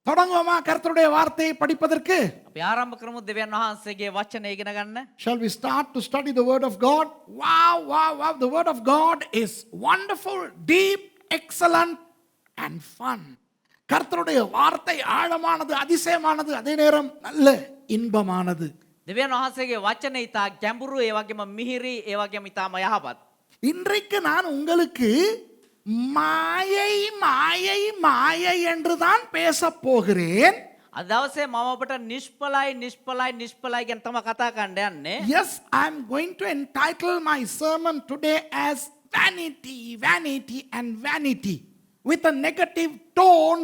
தொடங்குவோமா கர்த்தருடைய வார்த்தையை படிப்பதற்கு? අපි ආරම්භ කරමු දෙවියන් වහන්සේගේ වචනය ඉගෙන ගන්න. Shall we start to study the word of God? Wow. The word of God is wonderful, deep, excellent and fun. கர்த்தருடைய வார்த்தை ஆழமானது, அதிசயமானது, அதே நேரம் நல்ல இன்பமானது. දෙවියන් වහන්සේගේ වචනය ඉතා ගැඹුරු, ඒ වගේම මිහිරි, ඒ වගේම ඉතාම යහපත්. இன்றைக்கு நான் உங்களுக்கு மாயை மாயை மாயை என்று தான் பேச போகிறேன். අද දවසේ මම ඔබට නිෂ්පලයි ගැන තමයි කතා කරන්න යන්නේ. Yes, I am going to entitle my sermon today as vanity and vanity with a negative tone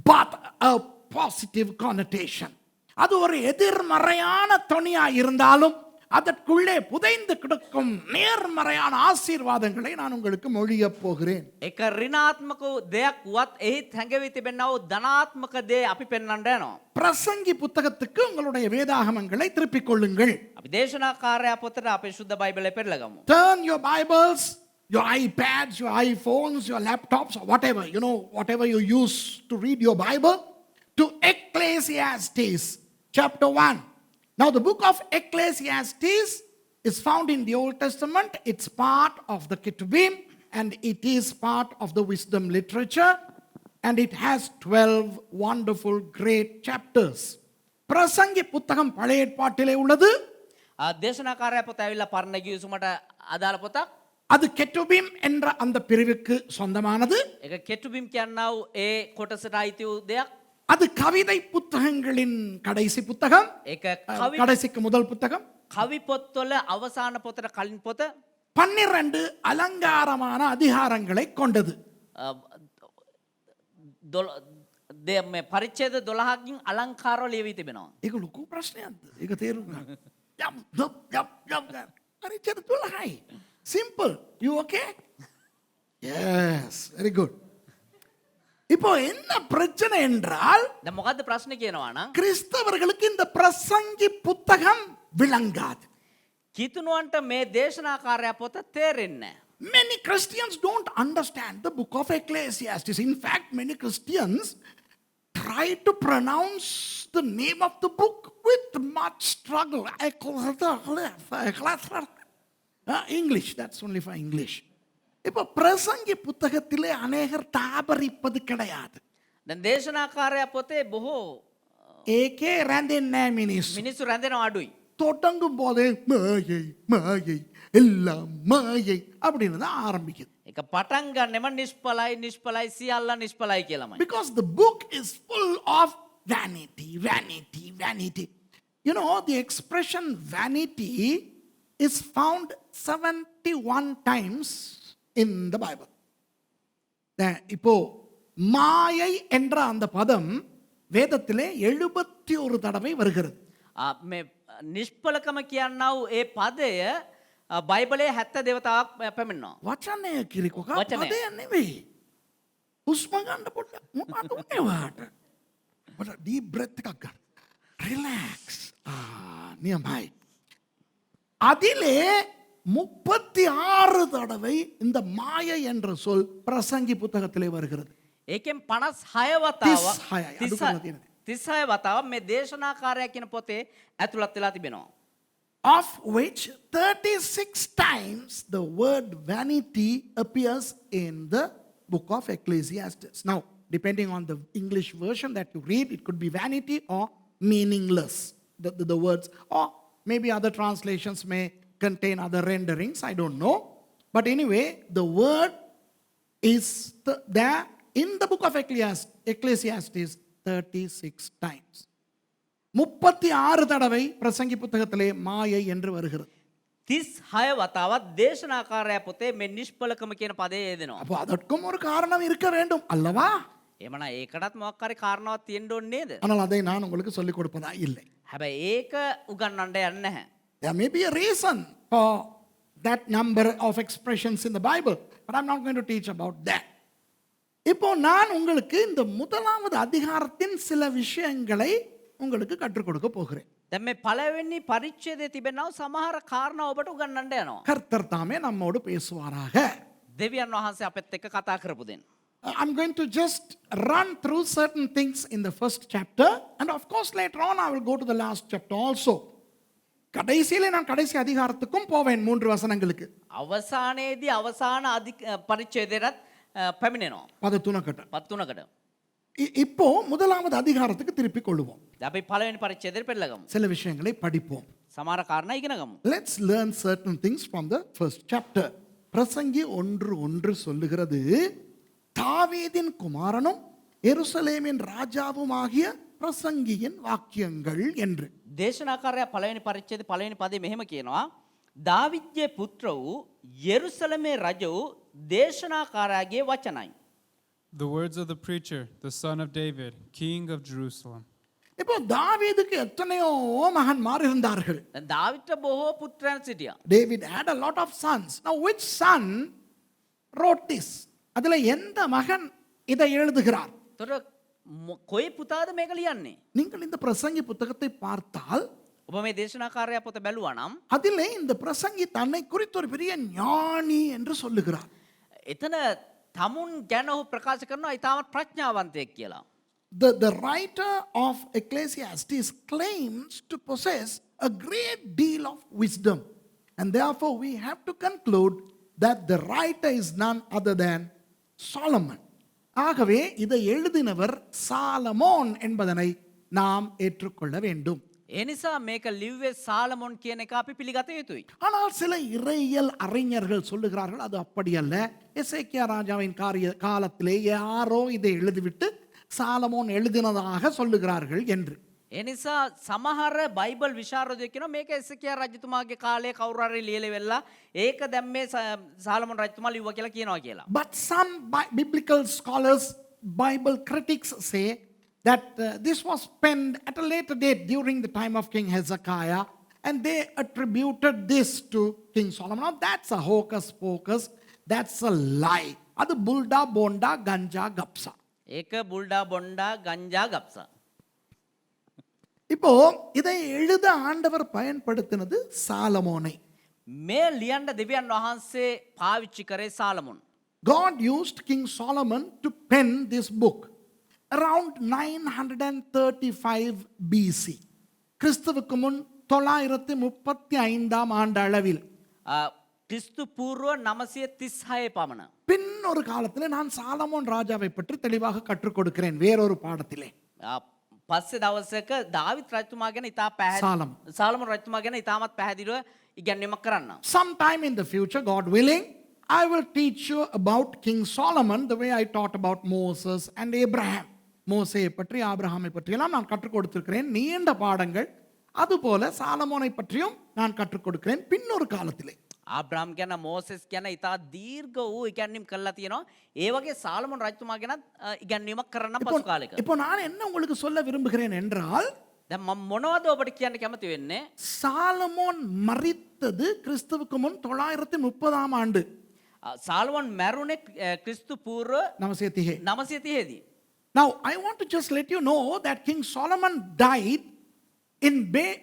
but a positive connotation. அது ஒரு எதிர்மறையான தொனியா இருந்தாலும் அதற்குள்ளே புதைந்து கிடக்கும் நேர்மறையான ஆசீர்வாதங்களை நான் உங்களுக்கு மொழியப் போகிறேன். එක ඍණාත්මක දෙයක් වුවත් එහි හැඟවි තිබෙනා වූ ධනාත්මක දේ අපි පෙන්වන්න යනවා. பிரசங்கி புத்தகத்துக்கு உங்களுடைய வேதாகமங்களை திருப்பிக் கொள்ளுங்கள். අපි දේශනාකාරයා පොතට අපේ සුද්ධ බයිබලය පෙරලගමු. Turn your Bibles, your iPads, your iPhones, your laptops, or whatever, whatever you use to read your Bible, to Ecclesiastes chapter 1. Now the book of Ecclesiastes is found in the Old Testament. It's part of the Ketubim and it is part of the wisdom literature and it has 12 wonderful great chapters. பிரசங்கி புத்தகம் பழைய ஏற்பாட்டிலே உள்ளது. දේශනාකාරයා පොත ඇවිල්ලා පරණ ගිවිසුමට අදාළ පොතක්. அது கெட்டுபீம் என்ற அந்த பிரிவுக்கு சொந்தமானது. ඒක කෙටුබිම් කියනා වූ ඒ කොටසට අයිති වූ දෙයක්. அது கவிதை புத்தகங்களின் கடைசி புத்தகம். ඒක கடைசிக்கு முதல் புத்தகம். කවි පොත්වල අවසාන පොතට කලින් පොත. 12 அலங்காரமான அதிகாரங்களை கொண்டது. මේ පරිච්ඡේද 12කින් අලංකාරව ලියවී තිබෙනවා. ඒක ලොකු ප්‍රශ්නයක්ද? ඒක තේරුම් ගන්න. යම් පරිච්ඡේද 12යි. Simple. You okay? Yes, very good. இப்போ என்ன பிரச்சனை என்றால் දැන් මොකද්ද ප්‍රශ්නේ කියනවා නම් கிறிஸ்தவர்களுக்கு இந்த பிரசங்கி புத்தகம் விளங்காது. කිතුණුවන්ට මේ දේශනාකාරයා පොත තේරෙන්නේ නැහැ. Many Christians don't understand the book of Ecclesiastes. In fact, many Christians try to pronounce the name of the book with much struggle. English, that's only for English. இப்போ பிரசங்கி புத்தகத்திலே அநேகர் தாபரிப்பது கிடையாது. දැන් දේශනාකාරයා පොතේ බොහෝ ඒකේ රැඳෙන්නේ නැහැ මිනිස්සු. මිනිස්සු රැඳෙනවා අඩුයි. தொடங்கும் போதே மாயை மாயை எல்லாம் மாயை அப்படின்னு தான் ஆரம்பிக்குது. ඒක පටන් ගන්නෙම නිෂ්පලයි සියල්ල නිෂ්පලයි කියලාමයි. Because the book is full of vanity. The expression vanity is found 71 times in the Bible. இப்போ மாயை என்ற அந்த பதம் வேதத்திலே 71 தடவை வருகிறது. මේ නිෂ්පලකම කියනා වූ ඒ පදය බයිබලයේ 70 දේවතාවක් පැමිණෙනවා. වචනය කිරිකෝකා වචනය. පදය නෙවෙයි. හුස්ම ගන්න පොඩ්ඩක් මොකද උනේ වාට? පොඩ්ඩක් deep breath එකක් ගන්න. Relax. නියමයි. அதிலே 36 தடவை இந்த மாயை என்ற சொல் பிரசங்கி புத்தகத்திலே வருகிறது. ඒකෙන් 56 වතාවක් 36යි. 36 වතාවක් මේ දේශනාකාරයා කියන පොතේ ඇතුළත් වෙලා තිබෙනවා. Of which 36 times the word vanity appears in the book of Ecclesiastes. Now, depending on the English version that you read, it could be vanity or meaningless, the words. Or maybe other translations may contain other renderings, I don't know. But anyway, the word is there in the book of Ecclesiastes 36 times. 36 தடவை பிரசங்கி புத்தகத்திலே மாயை என்று வருகிறது. 36 වතාවක් දේශනාකාරයා පොතේ මේ නිෂ්පලකම කියන පදේ යෙදෙනවා. அப்போ அதற்கும் ஒரு காரணம் இருக்க வேண்டும் அல்லவா? එමනම් ඒකටත් මොකක් හරි කාරණාවක් තියෙන්න ඕනේ නේද? ஆனால் அதை நான் உங்களுக்கு சொல்லிக் கொடுப்பதா இல்லை. හැබැයි ඒක උගන්වන්න යන්නේ නැහැ. There may be a reason for that number of expressions in the Bible, but I'm not going to teach about that. இப்போ நான் உங்களுக்கு இந்த முதலாவது அதிகாரத்தின் சில விஷயங்களை உங்களுக்கு கற்றுக் கொடுக்க போகிறேன். දැන් මේ පළවෙනි පරිච්ඡේදයේ තිබෙනා සමහර කාරණා ඔබට උගන්වන්න යනවා. கர்த்தர் தாமே நம்மோடு பேசுவாராக. දෙවියන් වහන්සේ අපෙත් එක්ක කතා කරපු දෙන්න. I'm going to just run through certain things in the first chapter, and of course later on I will go to the last chapter also. கடைசியிலே நான் கடைசி அதிகாரத்துக்கும் போவேன் 3 வசனங்களுக்கு. අවසානයේදී අවසාන පරිච්ඡේදයටත් පැමිණෙනවා. பத துணக்கட்ட. පත් තුනකට. இப்போ முதலாவது அதிகாரத்துக்கு திருப்பிக் கொள்வோம். අපි පළවෙනි පරිච්ඡේදයට පෙරලගමු. சில விஷயங்களை படிப்போம். සමහර කාරණා ඉගෙන ගමු. Let's learn certain things from the first chapter. பிரசங்கி 1:1 சொல்லுகிறது, தாவீதின் குமாரனும் எருசலேமின் ராஜாவுமாகிய பிரசங்கியின் வாக்கியங்கள் என்று. දේශනාකාරයා පළවෙනි පරිච්ඡේදයේ පළවෙනි පදේ මෙහෙම කියනවා. දාවිද්ගේ පුත්‍ර වූ යෙරුසලමේ රජ වූ දේශනාකාරයාගේ වචනයි. The words of the preacher, the son of David, king of Jerusalem. இப்போ தாவீதுக்கு எத்தனையோ மகன்மார் இருந்தார்கள். දැන් දාවිද්ට බොහෝ පුත්‍රයන් සිටියා. David had a lot of sons. Now which son wrote this? அதுல எந்த மகன் இதை எழுதுகிறார்? ତොර කොයි පුතාද මේක ලියන්නේ? நீங்கள் இந்த பிரசங்கி புத்தகத்தை பார்த்தால் ඔබ මේ දේශනාකාරයා පොත බැලුවා නම් அதிலே இந்த பிரசங்கி தன்னை குறித்து ஒரு பெரிய ஞானி என்று சொல்லுகிறார். එතන තමුන් ගැන ඔහු ප්‍රකාශ කරනවා ඉතාමත් ප්‍රඥාවන්තයෙක් කියලා. The writer of Ecclesiastes claims to possess a great deal of wisdom, and therefore we have to conclude that the writer is none other than Solomon. ஆகவே இதை எழுதினவர் சாலமோன் என்பதனை நாம் ஏற்றுக்கொள்ள வேண்டும். ඒ නිසා මේක ලිව්වේ සාලමොන් කියන එක අපි පිළිගත යුතුයි. ஆனால் சில இறையியல் அறிஞர்கள் சொல்லுகிறார்கள் அது அப்படி அல்ல. எசேக்கியா ராஜாவின் காலத்திலே யாரோ இதை எழுதிவிட்டு சாலமோன் எழுதினதாக சொல்லுகிறார்கள் என்று. ඒ නිසා සමහර බයිබල් විශාරදයෝ කියනවා මේක එසේකියා රජතුමාගේ කාලේ කවුරු හරි ලියලෙවෙලා ඒක දැන් මේ සාලමොන් රජතුමා ලිව්වා කියලා කියනවා කියලා. But some biblical scholars, Bible critics say that this was penned at a later date during the time of King Hezekiah, and they attributed this to King Solomon. Now that's a hocus pocus, that's a lie. அது புல்டா போண்டா கஞ்சா கப்சா. ඒක බුල්ඩා බොන්ඩා ගංජා ගප්සා. இப்போ இதை எழுத ஆண்டவர் பயன்படுத்தினது சாலமோனை. මේ ලියන්න දෙවියන් වහන්සේ පාවිච්චි කරේ සාලමොන්. God used King Solomon to pen this book around 935 BC. கிறிஸ்துவுக்கு முன் 935 ஆண்டு அளவில். ක්‍රිස්තු පූර්ව 936 පමණ. பின் ஒரு காலத்திலே நான் சாலமோன் ராஜாவை பற்றி தெளிவாக கற்றுக் கொடுக்கிறேன் வேறொரு பாடத்திலே. පස්සේ දවසක දාවිත් රජතුමා ගැන ඉතා පැහැදිලිව සාලමොන් රජතුමා ගැන ඉතාමත් පැහැදිලිව ඉගැන්වීමක් කරන්න. Sometime in the future, God willing, I will teach you about King Solomon the way I taught about Moses and Abraham. மோசேயை பற்றி ஆபிரகாமை பற்றியெல்லாம் நான் கற்றுக் கொடுத்திருக்கிறேன் நீண்ட பாடங்கள். அதுபோல சாலமோனை பற்றியும் நான் கற்றுக் கொடுக்கிறேன் பின்னொரு காலத்திலே. ආබ්‍රහම් ගැන මෝසෙස් ගැන ඉතා දීර්ඝ වූ ඉගැන්වීම් කරලා තියෙනවා. ඒ වගේ සාලමොන් රජතුමා ගැන ඉගැන්වීමක් කරන්න පසු කාලෙක. இப்போ நான் என்ன உங்களுக்கு சொல்ல விரும்புகிறேன் என்றால், දැන් මම මොනවද ඔබට කියන්න කැමති වෙන්නේ? சாலமோன் மரித்தது கிறிஸ்துவுக்கு முன் 930 ஆண்டு. සාලමොන් මැරුණේ ක්‍රිස්තු පූර්ව 930 දී. Now I want to just let you know that King Solomon died in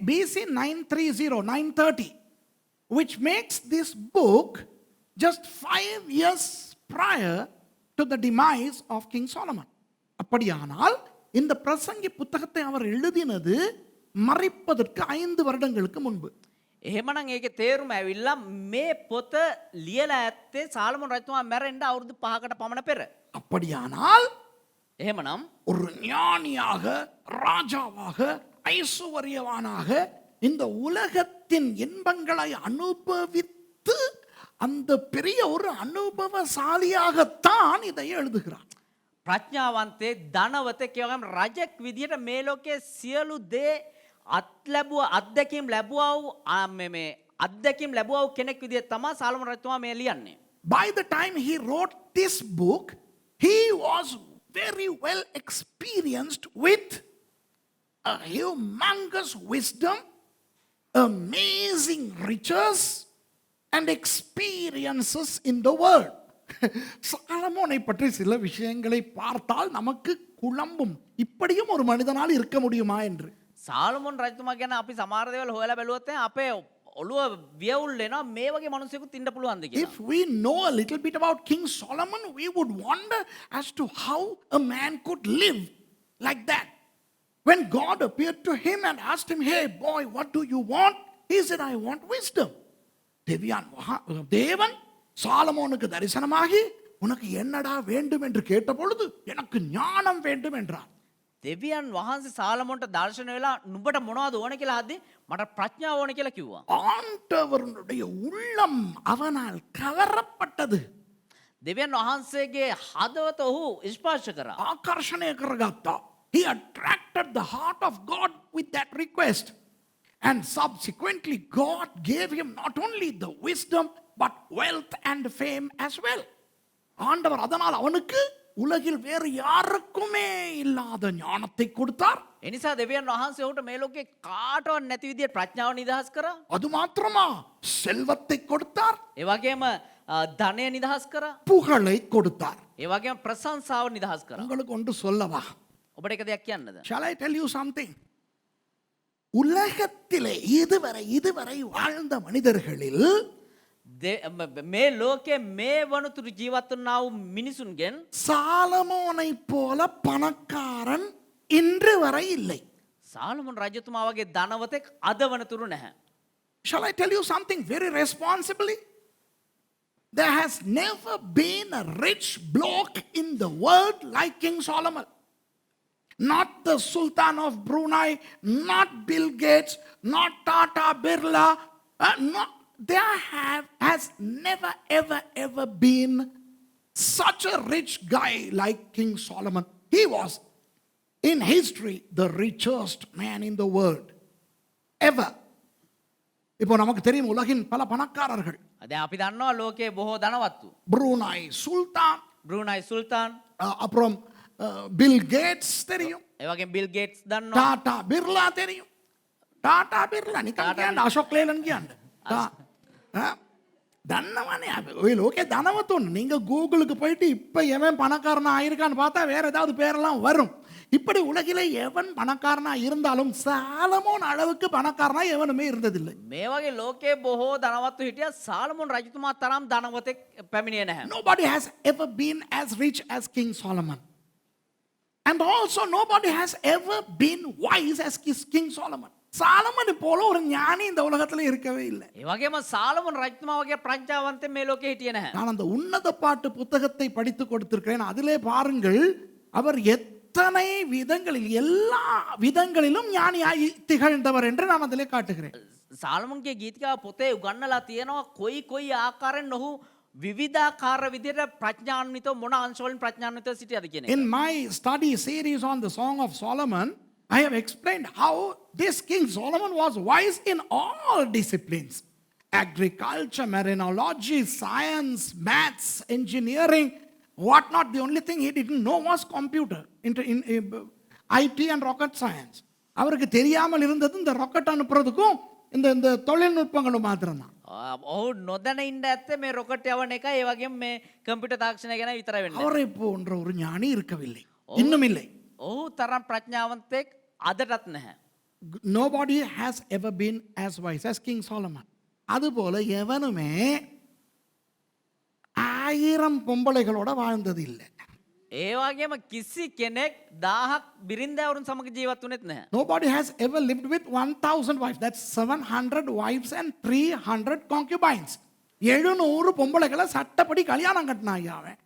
BC 930, which makes this book just 5 years prior to the demise of King Solomon. அப்படியானால் இந்த பிரசங்கி புத்தகத்தை அவர் எழுதினது மரிப்பதற்கு 5 வருடங்களுக்கு முன்பு. එහෙමනම් ඒකේ තේරුම ඇවිල්ලා මේ පොත ලියලා ඇත්තේ සාලමොන් රජතුමා මැරෙන්න අවුරුදු 5කට පමණ පෙර. அப்படியானால் එහෙමනම් ஒரு ஞானியாக ராஜாவாக ஐசுவரியவானாக இந்த உலகத்தின் இன்பங்களை அனுபவித்து அந்த பெரிய ஒரு அனுபவசாலியாகத்தான் இதை எழுதுகிறார். ප්‍රඥාවන්තේ ධනවතෙක් කියවගම රජෙක් විදියට මේ ලෝකයේ සියලු දේ අත්දැකීම් ලැබුවා වූ මේ අත්දැකීම් ලැබුවා වූ කෙනෙක් විදියට තමයි සාලමොන් රජතුමා මේ ලියන්නේ. By the time he wrote this book, he was very well experienced with a humongous wisdom, amazing riches and experiences in the world. சாலமோனை பற்றி சில விஷயங்களை பார்த்தால் நமக்கு குழம்பும், இப்படியும் ஒரு மனிதனால் இருக்க முடியுமா என்று. සාලමොන් රජතුමා ගැන අපි සමහර දේවල් හොයලා බැලුවොත් අපේ ඔළුව වියවුල් වෙනවා මේ වගේ මිනිසෙකුත් ඉන්න පුළුවන්ද කියලා. If we know a little bit about King Solomon, we would wonder as to how a man could live like that. When God appeared to him and asked him, "Hey boy, what do you want?" He said, "I want wisdom." தேவன் சாலமோனுக்கு தரிசனமாகி உனக்கு என்னடா வேண்டும் என்று கேட்டபொழுது எனக்கு ஞானம் வேண்டும் என்றார். දෙවියන් වහන්සේ සාලමොන්ට දර්ශන වෙලා නුඹට මොනවද ඕන කියලා අහද්දී මට ප්‍රඥාව ඕන කියලා කිව්වා. ஆண்டவருடைய உள்ளம் அவனால் கவரப்பட்டது. දෙවියන් වහන්සේගේ හදවත ඔහු ස්පර්ශ කරා. ආකර්ෂණය කරගත්තා. He attracted the heart of God with that request. And subsequently, God gave him not only the wisdom, but wealth and fame as well. ஆண்டவர் அதனால் அவனுக்கு உலகில் வேறு யாருக்குமே இல்லாத ஞானத்தை கொடுத்தார். එනිසා දෙවියන් වහන්සේ ඔහුට මේ ලෝකේ කාටවත් නැති විදිහට ප්‍රඥාව නිදහස් කරා. அது மாத்திரமா செல்வத்தை கொடுத்தார், ඒ වගේම ධනය නිදහස් කරා. புகழை கொடுத்தார். ඒ වගේම ප්‍රශංසාව නිදහස් කරා. உங்களுக்கு ஒன்று சொல்லவா? ඔබට එක දෙයක් කියන්නද? Shall I tell you something? உலகத்திலே இதுவரை வாழ்ந்த மனிதர்களில் මේ ලෝකයේ මේ වනතුරු ජීවත් වුණා වූ මිනිසුන්ගෙන් சாலமோனை போல பணக்காரன் இன்று வரை இல்லை. සාලමොන් රජතුමා වගේ ධනවතෙක් අද වනතුරු නැහැ. Shall I tell you something very responsibly? There has never been a rich bloke in the world like King Solomon. Not the Sultan of Brunei, not Bill Gates, not Tata Birla. There has never ever been such a rich guy like King Solomon. He was in history the richest man in the world ever. இப்போ நமக்கு தெரியும் உலகின் பல பணக்காரர்கள். දැන් අපි දන්නවා ලෝකයේ බොහෝ ධනවත්තු. ப்ரூனாய் சுல்தான், බ්‍රූනයි සුල්තාන්, அப்புறம் பில் கேட்ஸ் தெரியும், ඒ වගේම බිල් ගේට්ස් දන්නවා. டாடா பிர்லா தெரியும். டாடா பிர்லா නිකන් කියන්න අශෝක් ලේලන් කියන්න. தன்னவனே ඔය ලෝකේ ධනවතුන්. நீங்க கூகுளுக்கு போயிட்டு இப்ப எவன் பணக்காரனா ஆயிருக்கான்னு பார்த்தா வேற ஏதாவது பேரெல்லாம் வரும். இப்படி உலகிலே எவன் பணக்காரனா இருந்தாலும் சாலமோன் அளவுக்கு பணக்காரனா எவனுமே இருந்ததில்லை. මේ වගේ ලෝකයේ බොහෝ ධනවත්තු හිටියා සාලමොන් රජතුමා තරම් ධනවතෙක් පැමිණියේ නැහැ. Nobody has ever been as rich as King Solomon. And also nobody has ever been wise as King Solomon. Solomon போல ஒரு ஞானி இந்த உலகத்துல இருக்கவே இல்லை. ඒ වගේම සාලමොන් රජතුමා වගේ ප්‍රඥාවන්තයෙක් මේ ලෝකේ හිටියේ නැහැ. நான் அந்த உன்னத பாட்டு புத்தகத்தை படித்து கொடுத்திருக்கிறேன். அதிலே பாருங்கள், அவர் எத்தனை விதங்களில் எல்லா விதங்களிலும் ஞானியாய் திகழ்ந்தவர் என்று நான் அதிலே காட்டுகிறேன். සාලමොන්ගේ ගීතිකාව පොතේ උගන්වලා තියෙනවා කොයි ආකාරයෙන් ඔහු විවිධාකාර විදිහට ප්‍රඥාන්විතව මොන අංශවලින් ප්‍රඥාන්විතව සිටියද කියන එක. In my study series on the Song of Solomon, I have explained how this King Solomon was wise in all disciplines: agriculture, marinology, science, maths, engineering, whatnot. The only thing he didn't know was computer, in IT and rocket science. அவருக்கு தெரியாமல் இருந்தது இந்த rocket அனுப்புறதுக்கும் இந்த தொழில்நுட்பங்களும் மாத்திரம்தான். ඔහු නොදැන ඉන්න ඇත්තේ මේ රොකට් යවන එක, ඒ වගේම මේ කම්පියුටර් තාක්ෂණය ගැන විතරයි වෙන්නේ. அவரை போன்ற ஒரு ஞானி இருக்கவில்லை, இன்னும் இல்லை. ඔහු තරම් ප්‍රඥාවන්තයෙක් අදටත් නැහැ. Nobody has ever been as wise as King Solomon. அதுபோல எவனுமே 1000 பொம்பளைகளோட வாழ்ந்தது இல்லை. ඒ වගේම කිසි කෙනෙක් 1000ක් බිරින්දෑවරුන් සමග ජීවත් වුණෙත් නැහැ. Nobody has ever lived with 1000 wives. That's 700 wives and 300 concubines. 700 பொம்பளைகளை சட்டப்படி கல்யாணம் கட்டினாங்க அவன்.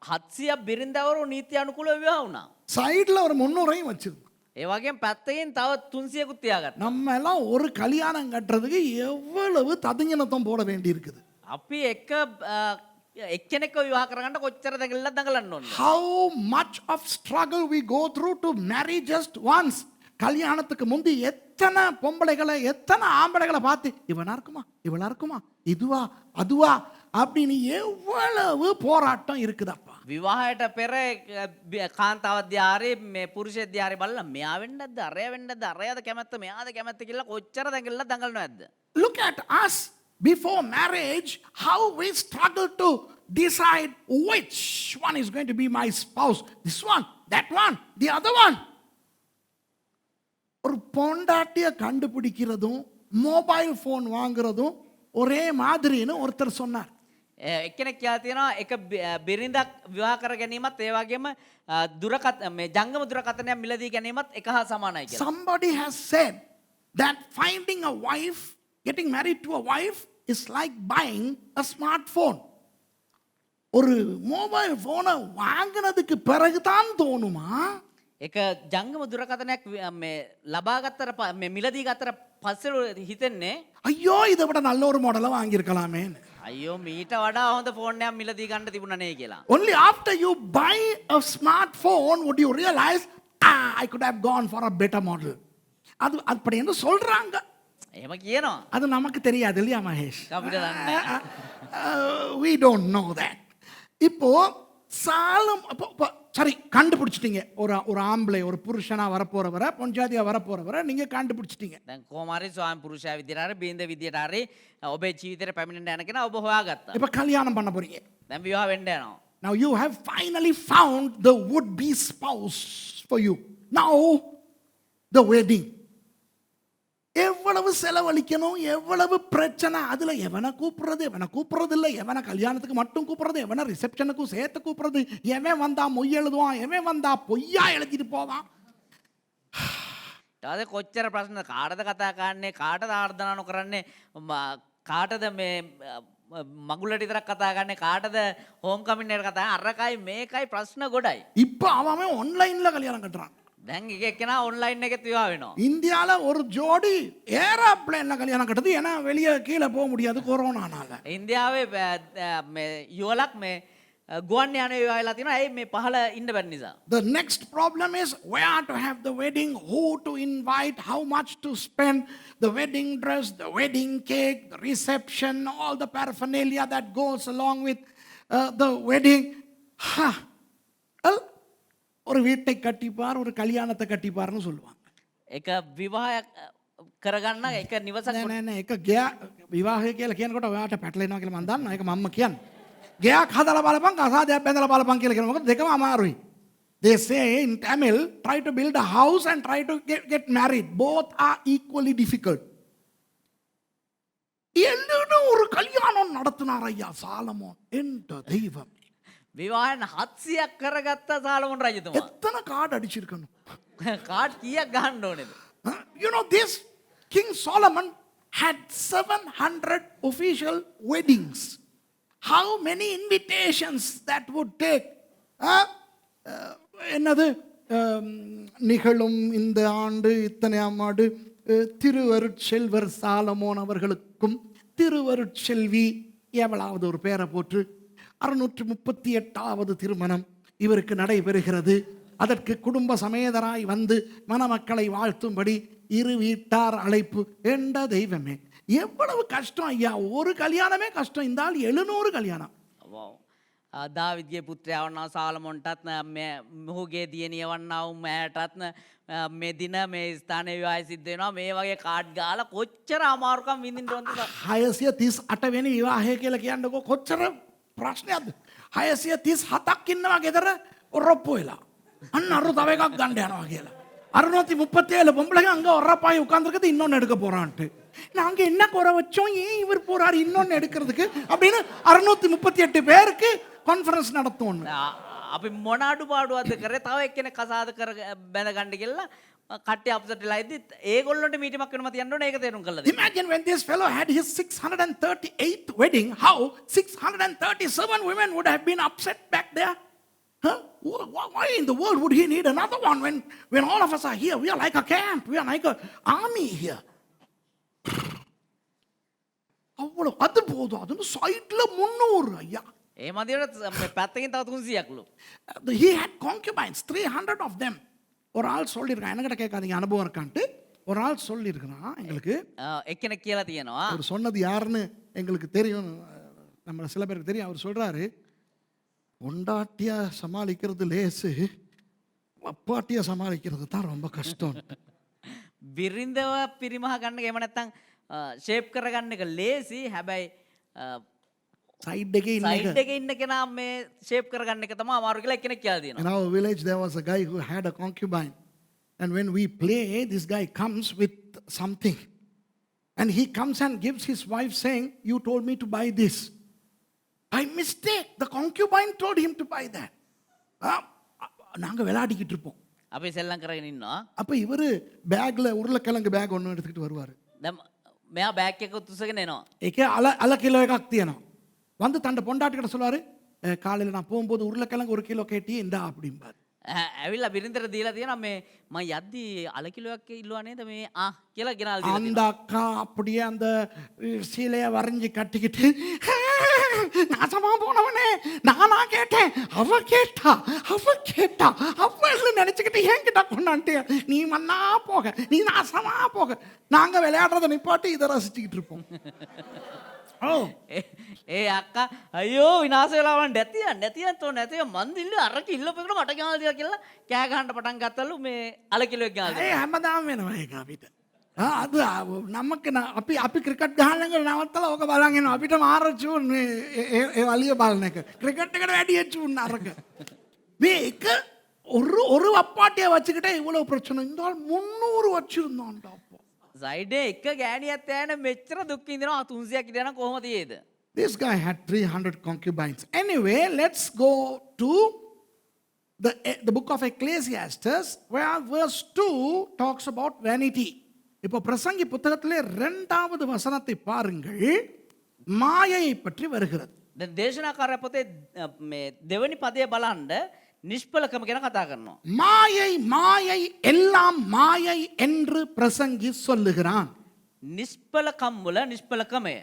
700 බිරින්දෑවරු නීති අනුකූලව විවාහ වුණා. சைடுல ஒரு 300ையும் வச்சிருந்தான். ඒ වගේම පැත්තකින් තව 300කුත් තියාගත්තා. நம்ம எல்லாம் ஒரு கல்யாணம் கட்டுறதுக்கு எவ்வளவு ததிஞ்சனத்தம் போட வேண்டி இருக்குது. අපි එක්කෙනෙක්ව විවාහ කරගන්න කොච්චර දඟලන්න ඕනද? How much of struggle we go through to marry just once. கல்யாணத்துக்கு முந்தி எத்தனை பொம்பளைகளை எத்தனை ஆம்பளைகளை பார்த்து இவனா இருக்குமா இதுவா அதுவா அப்படின்னு எவ்வளவு போராட்டம் இருக்குதப்பா. විවාහයට පෙර කාන්තාව දිහාරේ මේ පුරුෂය දිහාරේ බලලා මෙයා වෙන්නද අරයා වෙන්නද අරයාද කැමැත්ත මෙයාද කැමැත්ත කියලා කොච්චර දඟලනවද? Look at us before marriage, how we struggle to decide which one is going to be my spouse. This one, that one, the other one. ஒரு பொண்டாட்டிய கண்டுபிடிக்கிறதும் மொபைல் ஃபோன் வாங்குறதும் ஒரே மாதிரின்னு ஒருத்தர் சொன்னார். එක්කෙනෙක් කියලා තියෙනවා එක බිරිඳක් විවාහ කර ගැනීමත් ඒ වගේම මේ ජංගම දුරකථනයක් මිලදී ගැනීමත් එක හා සමානයි කියලා. Somebody has said that finding a wife, getting married to a wife is like buying a smartphone. ஒரு மொபைல் ஃபோனை வாங்கினதுக்கு பிறகுதான் தோணுமா එක ජංගම දුරකථනයක් මේ ලබා ගත්තට මේ මිලදී ගත්තට පස්සේ හිතෙන්නේ ஐயோ இதை விட நல்ல ஒரு மாடலை வாங்கியிருக்கலாமேன்னு. අයියෝ මීට වඩා හොඳ ෆෝන් එකක් මිලදී ගන්න තිබුණා නේ කියලා. Only after you buy a smartphone would you realize, I could have gone for a better model. அது அப்படி என்று சொல்றாங்க. එහෙම කියනවා. அது நமக்கு தெரியாது இல்லையா மகேஷ்? අපිට දන්නේ නැහැ. We don't know that. இப்போ சரி கண்டுபிடிச்சிட்டீங்க. ஒரு ஆம்பளை ஒரு புருஷனா வரப்போறவரை பொஞ்சாதியா வரப்போறவரை நீங்க கண்டுபிடிச்சிட்டீங்க. දැන් කොහොම හරි ස්වාමි පුරුෂයා විදියට හරි බින්ද විදියට හරි ඔබේ ජීවිතේට පැමිණෙන්න යන කෙනා ඔබ හොයාගත්තා. இப்போ கல்யாணம் பண்ண போறீங்க. දැන් විවාහ වෙන්න යනවා. Now you have finally found the would be spouse for you. Now the wedding. எவ்வளவு செலவழிக்கணும், எவ்வளவு பிரச்சனை, அதுல எவனை கூப்பிடுறது இல்லை, எவனை கல்யாணத்துக்கு மட்டும் கூப்பிடுறது, எவனை ரிசப்ஷனுக்கும் சேர்த்து கூப்பிடுறது, எவன் வந்தா மொய் எழுதுவான், எவன் வந்தா பொய்யா எழுதிட்டு போவான். ඊට කොච්චර ප්‍රශ්න කාටද කතා කරන්නේ කාටද ආර්දනා නොකරන්නේ කාටද මේ මගුලට විතරක් කතා කරන්නේ කාටද හෝම් කමින් එකට කතා අරකයි මේකයි ප්‍රශ්න ගොඩයි. இப்போ அவன் ஆன்லைன்ல கல்யாணம் கட்டுறான். දැන් එක එක්කෙනා ඔන්ලයින් එකෙත් විවාහ වෙනවා. இந்தியால ஒரு ஜோடி ஏரோப்ளேன்ல கல்யாணம் கட்டுது. ஏன்னா வெளியே கீழே போக முடியாது கொரோனானால. ඉන්දියාවේ මේ යුවලක් මේ ගුවන් යානයේ විවාහ වෙලා තියෙනවා. ඇයි මේ පහළ ඉන්න බැරි නිසා. The next problem is where to have the wedding, who to invite, how much to spend, the wedding dress, the wedding cake, the reception, all the paraphernalia that goes along with the wedding. ஒரு வீட்டை கட்டிப்பார், ஒரு கல்யாணத்தை கட்டிப்பார்னு சொல்லுவாங்க. එක විවාහයක් කරගන්න එක නිවසක් නෑ එක විවාහය කියලා කියනකොට ඔයාට පැටලෙනවා කියලා මම දන්නවා. ඒක මම්ම කියන්නේ. ගෙයක් හදලා බලපන්, කසාදයක් බැඳලා බලපන් කියලා කියනවා. මොකද දෙකම අමාරුයි. They say in Tamil, try to build a house and try to get married. Both are equally difficult. ஒரு கல்யாணம் நடத்தினார் ஐயா சாலமோன் என்ற தெய்வம். විවාහන 700ක් කරගත්ත සාලමොන් රජතුමා. எத்தனை கார்டு அடிச்சிருக்கணும். කාඩ් කීයක් ගහන්න ඕනේද? You know this King Solomon had 700 official weddings. How many invitations that would take? என்னது நிகழும் இந்த ஆண்டு இத்தனையாம் ஆண்டு திருவருட்செல்வர் சாலமோன் அவர்களுக்கும் திருவருட்செல்வி எவ்வளவு ஒரு பேரை போட்டு 638வது திருமணம் இவருக்கு நடைபெறுகிறது. அதற்கு குடும்ப சமேதராய் வந்து மணமக்களை வாழ்த்தும்படி இரு வீட்டார் அழைப்பு. என்ற தெய்வமே எவ்வளவு கஷ்டம் ஐயா. ஒரு கல்யாணமே கஷ்டம். இந்த ஆள் 700 கல்யாணம். දාවිද්ගේ පුත්‍රයා වන්නා සාලමොන්ටත් මොහුගේ දියණිය වන්නා වූ මෑටත් මේ දින මේ ස්ථානයේ විවාහය සිද්ධ වෙනවා. මේ වගේ කාඩ් ගාලා කොච්චර අමාරුකම් විඳින්න ඕනද? 638 වෙනි විවාහය කියලා කියන්නකො කොච්චර ප්‍රශ්නයක්ද? 637ක් ඉන්නවා ගෙදර ඔරොප්පු වෙලා. අන්න අර තව එකක් ගන්න යනවා කියලා. 637 பொம்பளைங்க அங்க ஒரப்பாய் உட்கார்ந்துருக்குது இன்னொன்னு எடுக்க போறான்ட்டு. நாங்க என்ன குறை வச்சோம், ஏன் இவர் போறாரு இன்னொன்னு எடுக்கிறதுக்கு அப்படின்னு 638 பேருக்கு கான்ஃபரன்ஸ் நடத்துவோம். අපි මොන අඩුපාඩුවක්ද කරේ? තව එක්කෙනෙක් කසාද කර බැඳ ගන්න කියලා කට්ටිය අප්සෙට් වෙලා ඉද්දි ඒගොල්ලොන්ට මීටිමක් වෙනම තියන්න ඕනේ. ඒක තේරුම් කරලා දෙන්න. Imagine when this fellow had his 638th wedding, how 637 women would have been upset back there. Huh? Why in the world would he need another one when all of us are here? We are like a camp. We are like an army here. அவ்வளோ அது போதும். அது சைட்ல 300 ஐயா. ඒ මදිවට පැත්තකින් තව 300ක්ලු. He had concubines, 300 of them. ஒரு ஆள் சொல்லியிருக்கான், என்கிட்ட கேட்காதீங்க அனுபவம் இருக்கான்ட்டு. ஒரு ஆள் சொல்லியிருக்கிறான் எங்களுக்கு. එක්කෙනෙක් කියලා තියෙනවා. அவர் சொன்னது யாருன்னு எங்களுக்கு தெரியும், நம்ம சில பேருக்கு தெரியும். அவர் சொல்றாரு, பொண்டாட்டியா சமாளிக்கிறது லேசு, அப்பாட்டியா சமாளிக்கிறது தான் ரொம்ப கஷ்டம். බිරිඳව පිරිමහ ගන්න එහෙම නැත්නම් ෂේප් කරගන්න එක ලේසි. හැබැයි சைடு එකේ ඉන්න සයිඩ් එකේ ඉන්න කෙනා මේ ෂේප් කරගන්න එක තමයි අමාරු කියලා එක්කෙනෙක් කියලා In තියෙනවා. our village there was a guy who had a concubine, and when we play this guy comes with something. And he comes and gives his wife saying, you told me to buy this. By mistake, the concubine told him to buy that. நாங்கள் விளையாடிக்கிட்டு இருப்போம். අපි සෙල්ලම් කරගෙන ඉන්නවා. அப்போ இவர் பேக்கில் உருளைக்கிழங்கு பேக் ஒன்று எடுத்துக்கிட்டு வருவார். දැන් මෙයා බෑග් එක උස්සගෙන එනවා. ஏக்கே அல கிலோ එකක් තියෙනවා. வந்து தண்டை பொண்டாட்டிக்கிட்ட சொல்லுவார், காலையில் நான் போகும்போது உருளைக்கிழங்கு 1 கிலோ கேட்டி இந்தா அப்படிம்பார். ඇවිල්ලා බිරිඳට දීලා තියෙනවා මේ මම යද්දි අල කිලෝයක් ඉල්ලුවා නේද මේ කියලා ගෙනල්ලා දීලා அந்த அக்கா அப்படியே அந்த சீலையை வரைஞ்சி கட்டிக்கிட்டு, நாசமா போனவனே நானா கேட்டேன், அவ கேட்டா அவள் நினைச்சுக்கிட்டு என்கிட்ட கொண்டான்ட்டு, நீ மண்ணா போக, நீ நாசமா போக. நாங்க விளையாடுறத நிப்பாட்டி இதை ரசிச்சுக்கிட்டு இருப்போம். ඒ අක්කා අයියෝ විනාශ වෙලා නැතියන් තෝ නැතිය මන් දිල්ල අරක ඉල්ලපෙකට මට ගෙනල්ලා දීලා කියලා කෑ ගහන්න පටන් ගත්තලු මේ අල කිලෝයක් ගෙනල්ලා. ඒ හැමදාම වෙනවා ඒක අපිට. அது நமக்கு අපි ක්‍රිකට් ගහනකොට නවත්තලා ඕක බලන් එනවා. අපිට මාර චූන් ඒ වලිය බලන එක. ක්‍රිකට් එකට වැඩි චූන් අරක. මේ එක ஒரு அப்பாட்டியை வச்சுக்கிட்டே இவ்வளவு பிரச்சனை. இந்த ஆள் 300 வச்சிருந்தான்டா. සයිඩේ එක ගෑණියක් යෑන මෙච්චර දුක් විඳිනවා 300ක් ඉඳලා කොහොමද තියේද? This guy had 300 concubines. Anyway, let's go to the book of Ecclesiastes, where verse 2 talks about vanity. இப்போ பிரசங்கி புத்தகத்திலே 2வது வசனத்தை பாருங்கள். மாயையை பற்றி வருகிறது. දැන් දේශනාකාරය පොතේ මේ දෙවෙනි පදයේ බලන්න නිෂ්පලකම ගැන කතා කරනවා. மாயை எல்லாம் மாயை என்று பிரசங்கி சொல்லுகிறான். නිෂ්පලකම් වල නිෂ්පලකමය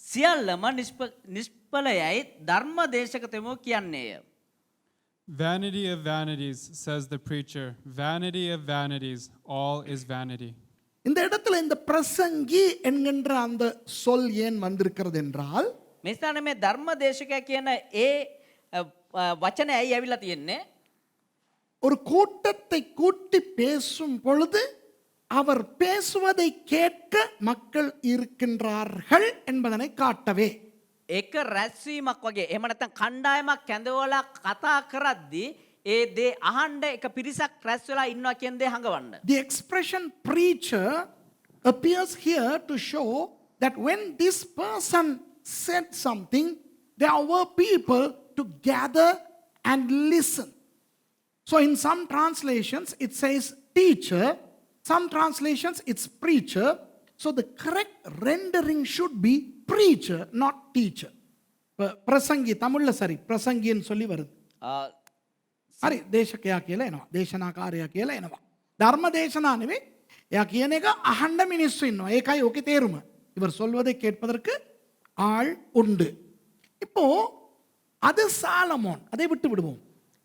සියල්ලම නිෂ්පලයයි ධර්ම දේශකතමෝ කියන්නේය. Vanity of vanities, says the preacher. Vanity of vanities, all is vanity. இந்த இடத்துல இந்த பிரசங்கி என்கின்ற அந்த சொல் ஏன் வந்திருக்கிறது என்றால், මේ ස්ථානයේ මේ ධර්ම දේශකයා කියන ඒ වචනේ ඇයි ඇවිල්ලා තියෙන්නේ? ஒரு கூட்டத்தை கூட்டி பேசும் பொழுது அவர் பேசுவதை கேட்க மக்கள் இருக்கின்றார்கள் என்பதனை காட்டவே. එක රැස්වීමක් වගේ එහෙම නැත්නම් කණ්ඩායමක් කැඳවලා කතා කරද්දී ඒ දේ අහන්න එක පිරිසක් රැස් වෙලා ඉන්නවා කියන දේ හඟවන්න. The expression preacher appears here to show that when this person said something, there were people to gather and listen. So in some translations it says teacher, some translations it's preacher. So the correct rendering should be preacher, not teacher. பிரசங்கி தமிழ்ல சரி பிரசங்கின்னு சொல்லி வருது. හරි දේශකයා කියලා එනවා. දේශනාකාරයා කියලා එනවා. ධර්ම දේශනා නෙවෙයි. එයා කියන එක අහන්න මිනිස්සු ඉන්නවා. ඒකයි ඕකේ තේරුම. இவர் சொல்வதை கேட்பதற்கு ஆள் உண்டு. இப்போ அது சாலமோன். அதை விட்டு விடுவோம்.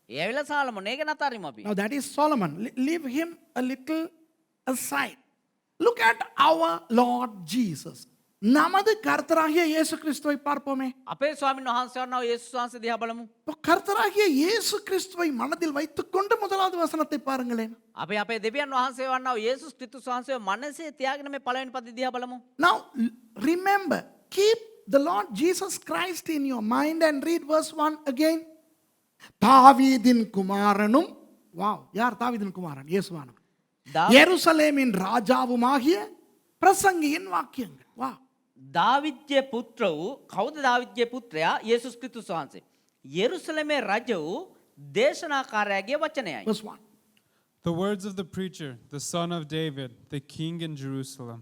ඒ ඇවිල්ලා සාලමෝන් ඒක නතරිමු අපි. Now that is Solomon. Leave him a little aside. Look at our Lord Jesus. நமது கர்த்தராகிய இயேசு கிறிஸ்துவை பார்ப்போமே. අපේ ස්වාමීන් වහන්සේ වන්නා යේසුස් වහන්සේ දිහා බලමු. கர்த்தராகிய இயேசு கிறிஸ்துவை மனதில் வைத்துக்கொண்டு முதலாவது வசனத்தை பாருங்களேன். අපි අපේ දෙවියන් වහන්සේ වන්නා යේසුස් ක්‍රිස්තුස් වහන්සේ මනසේ තියාගෙන මේ පළවෙනි පද දිහා බලමු. Now remember, keep the Lord Jesus Christ in your mind and read verse 1 again. தாவீதின் குமாரனும், வாவ், யார் தாவீதின் குமாரன்? இயேசுவானவர். எருசலேமின் ராஜாவுமாகிய பிரசங்கியின் வாக்கியங்கள். வா, දාවිද්ගේ පුත්‍ර වූ කවුද? දාවිද්ගේ පුත්‍රයා යේසුස් ක්‍රිස්තුස් වහන්සේ. යෙරුසලමේ රජ වූ දේශනාකාරයාගේ වචනයයි. verse 1. The words of the preacher, the son of David, the king in Jerusalem.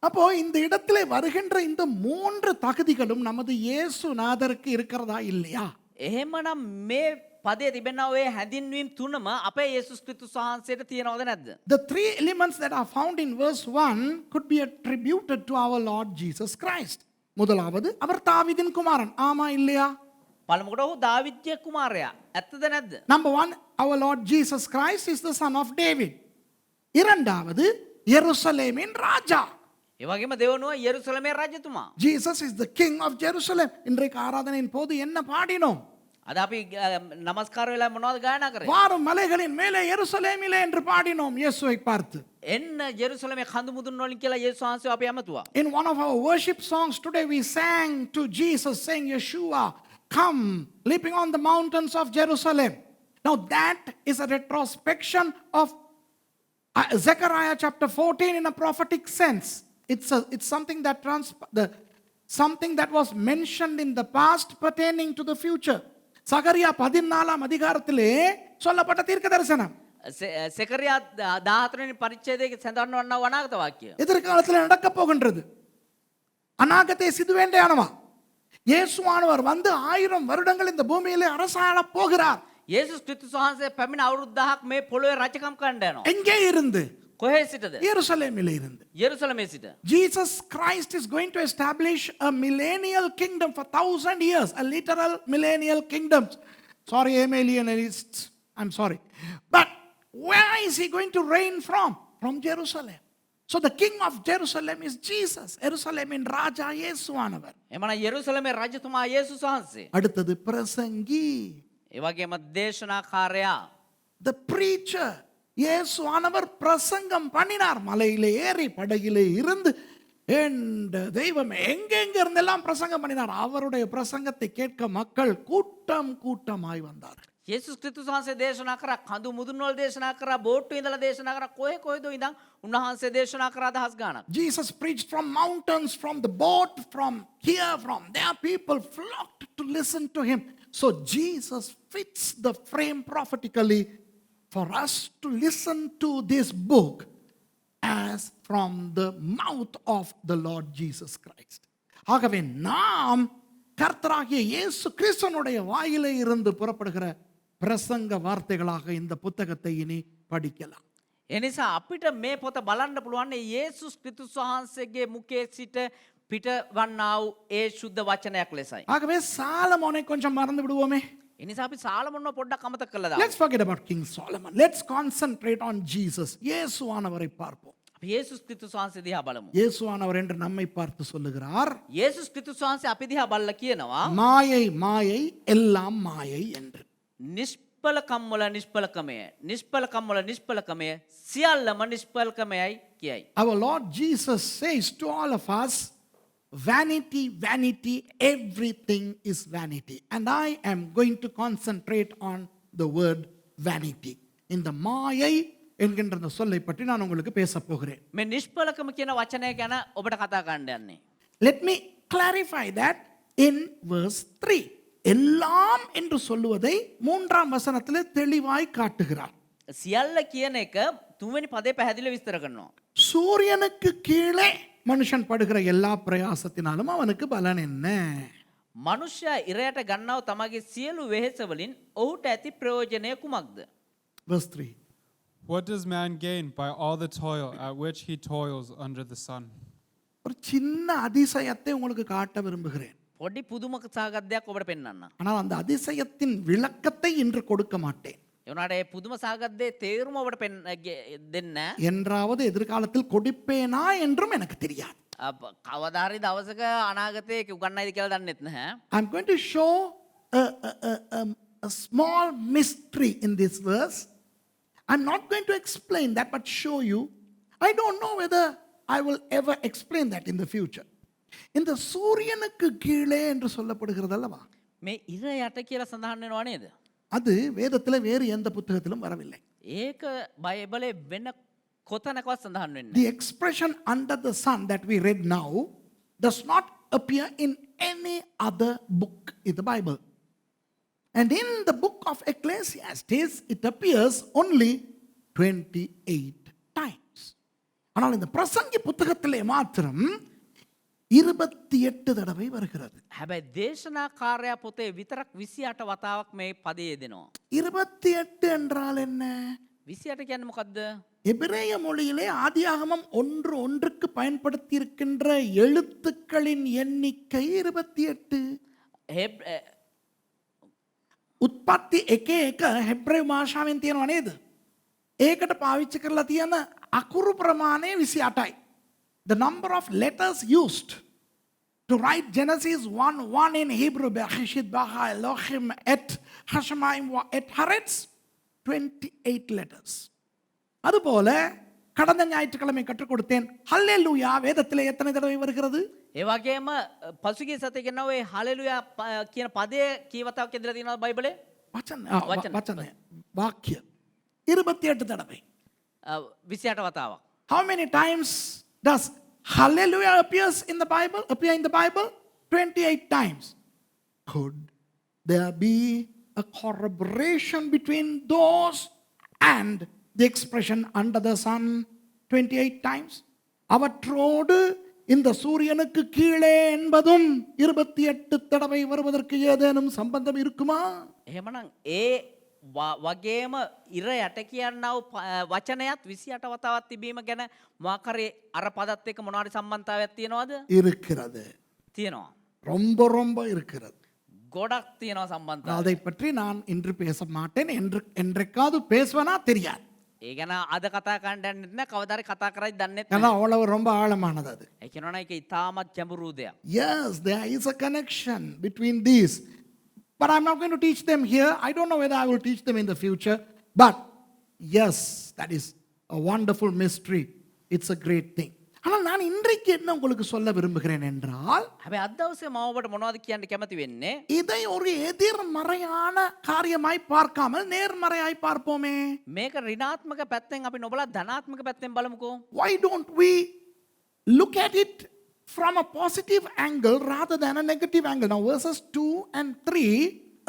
அப்போ இந்த இடத்திலே வருகின்ற இந்த 3 தகுதிகளும் நமது இயேசுநாதருக்கு இருக்கிறதா இல்லையா? එහෙමනම් මේ පදයේ තිබෙනා ඔය හැඳින්වීම් තුනම අපේ යේසුස් ක්‍රිස්තුස් වහන්සේට තියෙනවද නැද්ද? The 3 elements that are found in verse 1 could be attributed to our Lord Jesus Christ. முதலாவது அவர் தாவீதின் குமாரன். ஆமா இல்லையா? පළමුවට ඔහු දාවිද්ගේ කුමාරයා. ඇත්තද නැද්ද? Number 1, our Lord Jesus Christ is the son of David. இரண்டாவது எருசலேமின் ராஜா. ඒ වගේම දෙවනුව යෙරුසලමේ රජතුමා. Jesus is the king of Jerusalem. இன்றைக்கு ஆராதனையின் போது என்ன பாடினோம்? අද අපි নমස්කාර වෙලා මොනවද ගායනා කරේ? வாரும் மலைகளின் மேலே எருசலேமிலே என்று பாடினோம் இயேசுவை பார்த்து. එන්න යෙරුසලමේ කඳු මුදුන් වලින් කියලා යේසුස් වහන්සේ අපි ඇමතුවා. In one of our worship songs today we sang to Jesus saying, Yeshua, come leaping on the mountains of Jerusalem. Now that is a retrospection of Zechariah chapter 14 in a prophetic sense. It's something that something that was mentioned in the past pertaining to the future. சகரியா 14 அதிகாரத்திலே சொல்லப்பட்ட தீர்க்க தரிசனம். සෙකරයා 14 පරිච්ඡේදයේ සඳහන් වන්නා අනාගත වාක්‍ය. எதிர்காலத்தில் நடக்க போகின்றது. அநாகத்தை சிதுவேண்டே ஆனவா. இயேசுவானவர் வந்து 1000 வருடங்கள் இந்த பூமியிலே அரசாள போகிறார். යේසුස් ක්‍රිස්තුස් වහන්සේ පැමිණ අවුරුදු 1000ක් මේ පොළොවේ රජකම් කරන්න යනවා. எங்கே இருந்து? කොහේ සිටද? எருசலேமிலே இருந்து. යෙරුසලමේ සිට. Jesus Christ is going to establish a millennial kingdom for 1000 years, a literal millennial kingdom. Sorry, millennialists, I'm sorry. But where is he going to reign from? From Jerusalem. So the king of Jerusalem is Jesus. Jerusalem ராஜா இயேசுவானவர். එමණ යෙරුසලමේ රජතුමා යේසුස් වහන්සේ. அடுத்தது பிரசங்கி. ඒ වගේම දේශනාකාරයා. The preacher. இயேசுவானவர் பிரசங்கம் பண்ணினார். மலையிலே ஏறி படகிலே இருந்து தெய்வம் எங்கெங்க இருந்தெல்லாம் பிரசங்கம் பண்ணினார். அவருடைய பிரசங்கத்தை கேட்க மக்கள் கூட்டம் கூட்டமாய் வந்தார்கள். යේසුස් ක්‍රිස්තුස් වහන්සේ දේශනා කරා, කඳු මුදුන් වල දේශනා කරා, බෝට්ටු ඉඳලා දේශනා කරා, කොහේ කොහෙද ඉඳන් උන්වහන්සේ දේශනා කරා දහස් ගාණක්. Jesus preached from mountains, from the boat, from here, from there. People flocked to listen to him. So Jesus fits the frame prophetically for us to listen to this book as from the mouth of the Lord Jesus Christ. ஆகவே நாம் கர்த்தராகிய இயேசு கிறிஸ்துவினுடைய வாயிலே இருந்து புறப்படுகிற பிரசங்க வார்த்தைகளாக இந்த புத்தகத்தை இனி படிக்கலாம். එනිසා අපිට මේ පොත බලන්න පුළුවන් යේසුස් ක්‍රිස්තුස් වහන්සේගේ මුඛයේ සිට පිට වන්නා වූ ඒ සුද්ධ වචනයක් ලෙසයි. ஆகவே சாலமோனை கொஞ்சம் மறந்து விடுவோமே. එනිසා අපි සාලමොන්ව පොඩ්ඩක් අමතක කළා දාමු. Let's forget about King Solomon. Let's concentrate on Jesus. இயேசுவானவரை பார்ப்போம். අපි යේසුස් ක්‍රිස්තුස් වහන්සේ දිහා බලමු. இயேசுவானவர் என்று நம்மை பார்த்து சொல்லுகிறார். යේසුස් ක්‍රිස්තුස් වහන්සේ අපි දිහා බලලා කියනවා மாயை மாயை எல்லாம் மாயை என்று. නිෂ්පලකම් වල නිෂ්පලකමය, නිෂ්පලකම් වල නිෂ්පලකමය, සියල්ලම නිෂ්පලකමයයි කියයි. Our Lord Jesus says to all of us, vanity, vanity, everything is vanity. And I am going to concentrate on the word vanity. இந்த மாயை என்கின்ற அந்த சொல்லை பற்றி நான் உங்களுக்கு பேச போகிறேன். මේ නිෂ්පලකම කියන වචනය ගැන ඔබට කතා කරන්න යන්නේ. Let me clarify that in verse 3. எல்லாம் என்று சொல்லுவதை 3ஆம் வசனத்திலே தெளிவாய் காட்டுகிறார். සියල්ල කියන එක තුන්වෙනි පදේ පැහැදිලිව විස්තර කරනවා. சூரியனுக்கு கீழே மனுஷன் படுகிற எல்லா பிரயாசத்தினாலும் அவனுக்கு பலன் என்ன? මනුෂ්‍යයා ඉරයට ගන්නව තමගේ සියලු වෙහෙස වලින් ඔහුට ඇති ප්‍රයෝජනය කුමක්ද? Verse 3. What does man gain by all the toil at which he toils under the sun? ஒரு சின்ன அதிசயத்தை உங்களுக்கு காட்ட விரும்புகிறேன். පොඩි පුදුමක සාගතයක් ඔබට පෙන්වන්න. ஆனால் அந்த அதிசயத்தின் விளக்கத்தை இன்று கொடுக்க மாட்டேன். ඒ වුණාට ඒ පුදුම සාගතයේ තේරුම ඔබට දෙන්න என்றாவது எதிர்காலத்தில் கொடுப்பேனா என்றும் எனக்கு தெரியாது. කවදා හරි දවසක අනාගතයේ උගන්නයිද කියලා දන්නෙත් නැහැ. I'm going to show a small mystery in this verse. I'm not going to explain that, but show you. I don't know whether I will ever explain that in the future. இந்த சூரியனுக்கு கீழே என்று சொல்லப்படுகிறது அல்லவா? මේ ඉර යට කියලා සඳහන් වෙනව නේද? அது வேதத்தில் வேறு எந்த புத்தகத்திலும் வரவில்லை. ඒක බයිබලේ වෙන කොතනකවත් සඳහන් වෙන්නේ. The expression under the sun that we read now does not appear in any other book in the Bible. And in the book of Ecclesiastes, it appears only 28 times. ஆனால் இந்த பிரசங்கி புத்தகத்திலே மாத்திரம் 28 தடவை வருகிறது. හැබැයි දේශනාකාරයා පොතේ විතරක් 28 වතාවක් මේ පදේ යෙදෙනවා. 28 என்றால் என்ன? 28 කියන්නේ මොකද්ද? எபிரேய மொழியிலே ஆதியாகமம் 1:1க்கு பயன்படுத்தி இருக்கின்ற எழுத்துக்களின் எண்ணிக்கை 28. උත්පත්ති 1:1 හෙබ්‍රේය භාෂාවෙන් තියෙනව නේද? ඒකට පාවිච්චි කරලා තියෙන අකුරු ප්‍රමාණය 28යි. The number of letters used to write Genesis 1:1 in Hebrew, Bereshit bara Elohim et Hashemayim wa et haaretz, 28 letters. அதுபோல கடந்த ஞாயிற்றுக்கிழமை கற்றுக் கொடுத்தேன் ஹல்லேலூயா வேதத்திலே எத்தனை தடவை வருகிறது? ඒ වගේම පසුගිය සතියේ කියනවා ඔය හලෙලුයා කියන පදේ කීවතාවක් ඉදලා තියෙනවද බයිබලේ? வச்சன வாக்கிய 28 தடவை. 28 වතාවක්. How many times does hallelujah appear in the Bible? 28 times. Could there be a corroboration between those and the expression under the sun 28 times? அவற்றோடு இந்த சூரியனுக்கு கீழே என்பதும் 28 தடவை வருவதற்கு ஏதேனும் சம்பந்தம் இருக்குமா? එහෙමනම් ඒ වගේම ඉර යට කියන්නව වචනයත් 28 වතාවක් තිබීම ගැන මොකක් හරි අර පදත් එක්ක මොනවාරි සම්බන්ධතාවයක් තියනවද? இருக்கிறது. තියෙනවා. ரொம்ப ரொம்ப இருக்கிறது. ගොඩක් තියෙනවා සම්බන්ධතාව. அதை பற்றி நான் இன்று பேச மாட்டேன். என்றைக்காவது பேசுவனா தெரியாது. ඒ ගැන අද කතා කරන්න යන්නේ නැහැ. කවදාරි කතා කරයි දන්නේ ஏன்னா அவ்வளவு ரொம்ப ஆழமானது அது. ඒ කියනවා ඒක ඉතාමත් ගැඹුරු දෙයක්. Yes, there is a connection between these. But I'm not going to teach them here. I don't know whether I will teach them in the future. But yes, that is a wonderful mystery. It's a great thing. ஆனால் நான் இன்றைக்கு என்ன உங்களுக்கு சொல்ல விரும்புகிறேன் என்றால், හැබැයි අද දවසේ මම ඔබට මොනවද කියන්න කැමති වෙන්නේ? இதை ஒரு எதிர்மறையான காரியமாய் பார்க்காமல் நேர்மறையாய் பார்ப்போமே. මේක ඍණාත්මක පැත්තෙන් අපි නොබලා ධනාත්මක පැත්තෙන් බලමුකෝ. Why don't we look at it from a positive angle rather than a negative angle? Now verses 2 and 3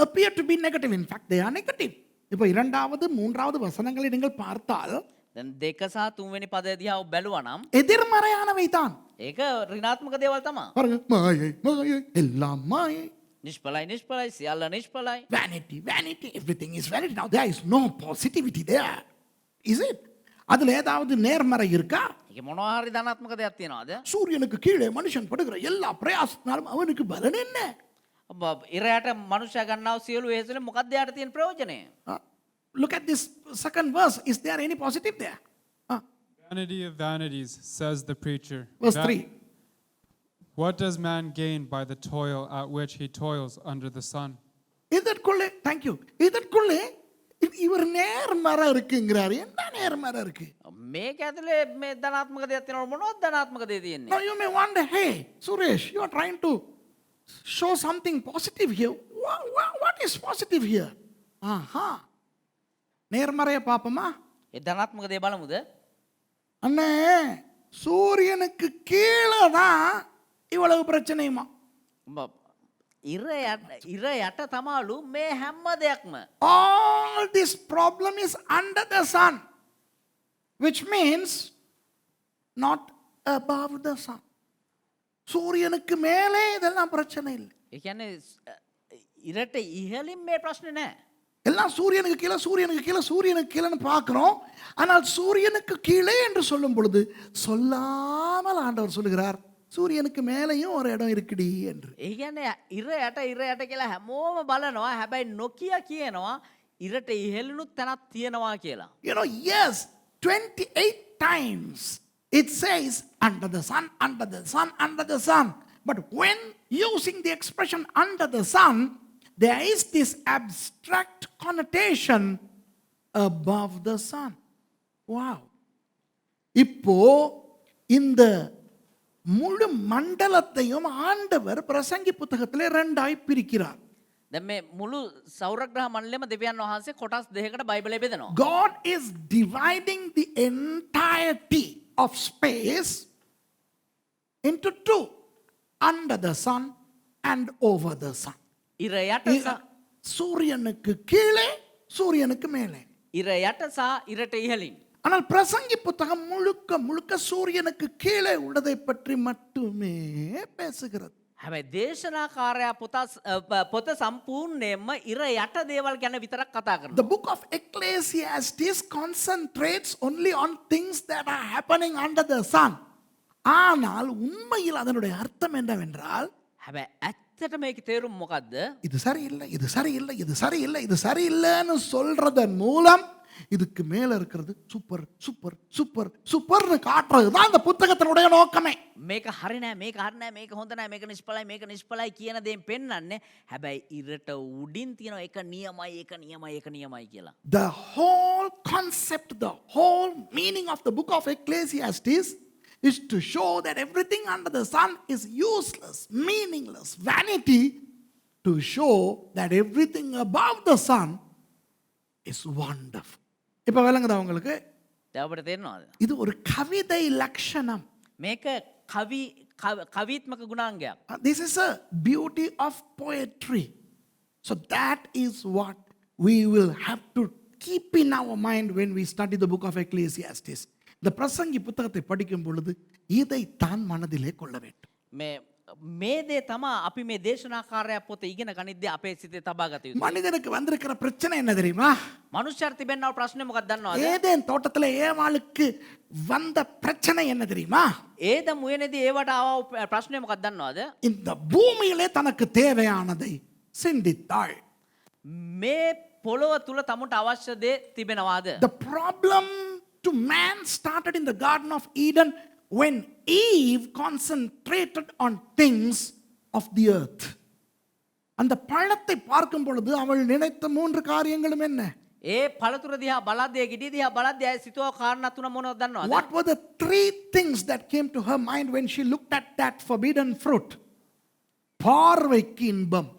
appear to be negative. In fact, they are negative. இப்போ இரண்டாவது மூன்றாவது வசனங்களை நீங்கள் பார்த்தால் දැන් දෙක සහ තුන්වෙනි පදය දිහා ඔබ බැලුවා නම් எதிர்மறையானவை தான். ඒක ඍණාත්මක දේවල් තමයි. பாருங்க, மாயை மாயை எல்லாம் மாயை. නිෂ්පලයි සියල්ල නිෂ්පලයි. Vanity, vanity, everything is vanity. Now there is no positivity there. Is it? அதுல ஏதாவது நேர்மறை இருக்கா? ඒක මොනවා හරි ධනාත්මක දෙයක් තියනවාද? சூரியனுக்கு கீழே மனுஷன் படுகிற எல்லா பிரயாசத்தினாலும் அவனுக்கு பலன் என்ன? ඔබ ඉරයට මනුෂ්‍යයා ගන්නව සියලු වෙහෙසෙන් මොකක්ද යාට තියෙන ප්‍රයෝජනය? Look at this second verse. Is there any positive there? Vanity of vanities, says the preacher. Verse 3. What does man gain by the toil at which he toils under the sun? இதற்குள்ளே, thank you. இதற்குள்ளே இவர் நேர்மறை இருக்குங்கிறாரு. என்ன நேர்மறை இருக்கு? මේක ඇතුලේ මේ ධනාත්මක දෙයක් තියෙනවද මොනවද ධනාත්මක දෙය තියෙන්නේ? Now you may wonder, hey, Suresh, you are trying to show something positive here. What is positive here? Aha. நேர்மறையை பார்ப்போமா? ඒ ධනාත්මක දෙය බලමුද? அண்ணே, சூரியனுக்கு கீழே தான் இவ்வளவு பிரச்சனையுமா? ඔබ ඉර යට තමාලු මේ හැම දෙයක්ම. All this problem is under the sun, which means not above the sun. சூரியனுக்கு மேலே இதெல்லாம் பிரச்சனை இல்லை. ඒ කියන්නේ ඉරට ඉහළින් මේ ප්‍රශ්නේ නැහැ. எல்லாம் சூரியனுக்கு கீழே சூரியனுக்கு கீழே சூரியனுக்கு கீழேன்னு பார்க்கிறோம். ஆனால் சூரியனுக்கு கீழே என்று சொல்லும் பொழுது சொல்லாமல் ஆண்டவர் சொல்லுகிறார், சூரியனுக்கு மேலேயும் ஒரு இடம் இருக்குடி என்று. ඒ කියන්නේ ඉර යට කියලා හැමෝම බලනවා. හැබැයි නොකිය කියනවා ඉරට ඉහළිනුත් තැනක් තියෙනවා කියලා. You know, yes, 28 times it says under the sun, under the sun, under the sun. But when using the expression under the sun, there is this abstract connotation above the sun. Wow. இப்போ இந்த முழு மண்டலத்தையும் ஆண்டவர் பிரசங்கி புத்தகத்திலே ரெண்டாய் பிரிக்கிறார். දැන් මේ මුළු සෞරග්‍රහ මණ්ඩලයම දෙවියන් වහන්සේ කොටස් දෙකකට බයිබලයේ බෙදනවා. God is dividing the entirety of space into two, under the sun and over the sun. ඉර යට சூரியனுக்கு கீழே சூரியனுக்கு மேலே. ඉර යට සහ ඉරට ඉහළින්. ஆனால் பிரசங்கி புத்தகம் முழுக்க முழுக்க சூரியனுக்கு கீழே உள்ளதை பற்றி மட்டுமே பேசுகிறது. හැබැයි දේශනාකාරයා පොත සම්පූර්ණයෙන්ම ඉර යට දේවල් ගැන විතරක් කතා කරනවා. The book of Ecclesiastes concentrates only on things that are happening under the sun. ஆனால் உண்மையில் அதனுடைய அர்த்தம் என்னவென்றால், හැබැයි ඇත්තට මේකේ තේරුම මොකද්ද? இது சரியில்லை, இது சரியில்லை, இது சரியில்லை, இது சரியில்லைன்னு சொல்றதன் மூலம் இதுக்கு மேல இருக்கிறது சூப்பர் சூப்பர் சூப்பர் சூப்பர்னு காட்டுறது தான் இந்த புத்தகத்தினுடைய நோக்கமே. මේක හරි නෑ, මේක හරි නෑ, මේක හොඳ නෑ, මේක නිෂ්පලයි කියන දේෙන් පෙන්වන්නේ. හැබැයි ඉරට උඩින් තියෙන එක නියමයි කියලා. The whole concept, the whole meaning of the book of Ecclesiastes is to show that everything under the sun is useless, meaningless, vanity, to show that everything above the sun is wonderful. இப்போ விளங்குதா உங்களுக்கு? දැන් ඔබට තේරෙනවද? இது ஒரு கவிதை லட்சணம். මේක කවිත්මක ගුණාංගයක්. This is a beauty of poetry. So that is what we will have to keep in our mind when we study the book of Ecclesiastes. இந்த பிரசங்கி புத்தகத்தை படிக்கும் பொழுது இதைத்தான் மனதிலே கொள்ள வேண்டும். මේ දේ තමා අපි මේ දේශනාකාරය පොත ඉගෙන ගනිද්දී අපේ සිතේ තබා ගත යුතුයි. மனிதனுக்கு வந்திருக்கிற பிரச்சனை என்ன தெரியுமா? මනුෂ්‍යයන්ට තිබෙනා ප්‍රශ්නේ මොකක්ද දන්නවද? ஏதேன் தோட்டத்துல ஏவாளுக்கு வந்த பிரச்சனை என்ன தெரியுமா? ඒද මුයනේදී ඒවට ආව ප්‍රශ්නේ මොකක්ද දන්නවද? இந்த பூமியிலே தனக்கு தேவையானதை சிந்தித்தாள். මේ පොළොව තුල තමුන්ට අවශ්‍ය දේ තිබෙනවාද? The problem to man started in the Garden of Eden when Eve concentrated on things of the earth. அந்த பழத்தை பார்க்கும் பொழுது அவள் நினைத்த மூன்று காரியங்களும் என்ன? ඒ පළතුර දිහා බලද්දී ගෙඩිය දිහා බලද්දී ආයේ සිතුව කාරණා තුන මොනවද දන්නවද? What were the three things that came to her mind when she looked at that forbidden fruit? பார்வைக்கு இன்பம்.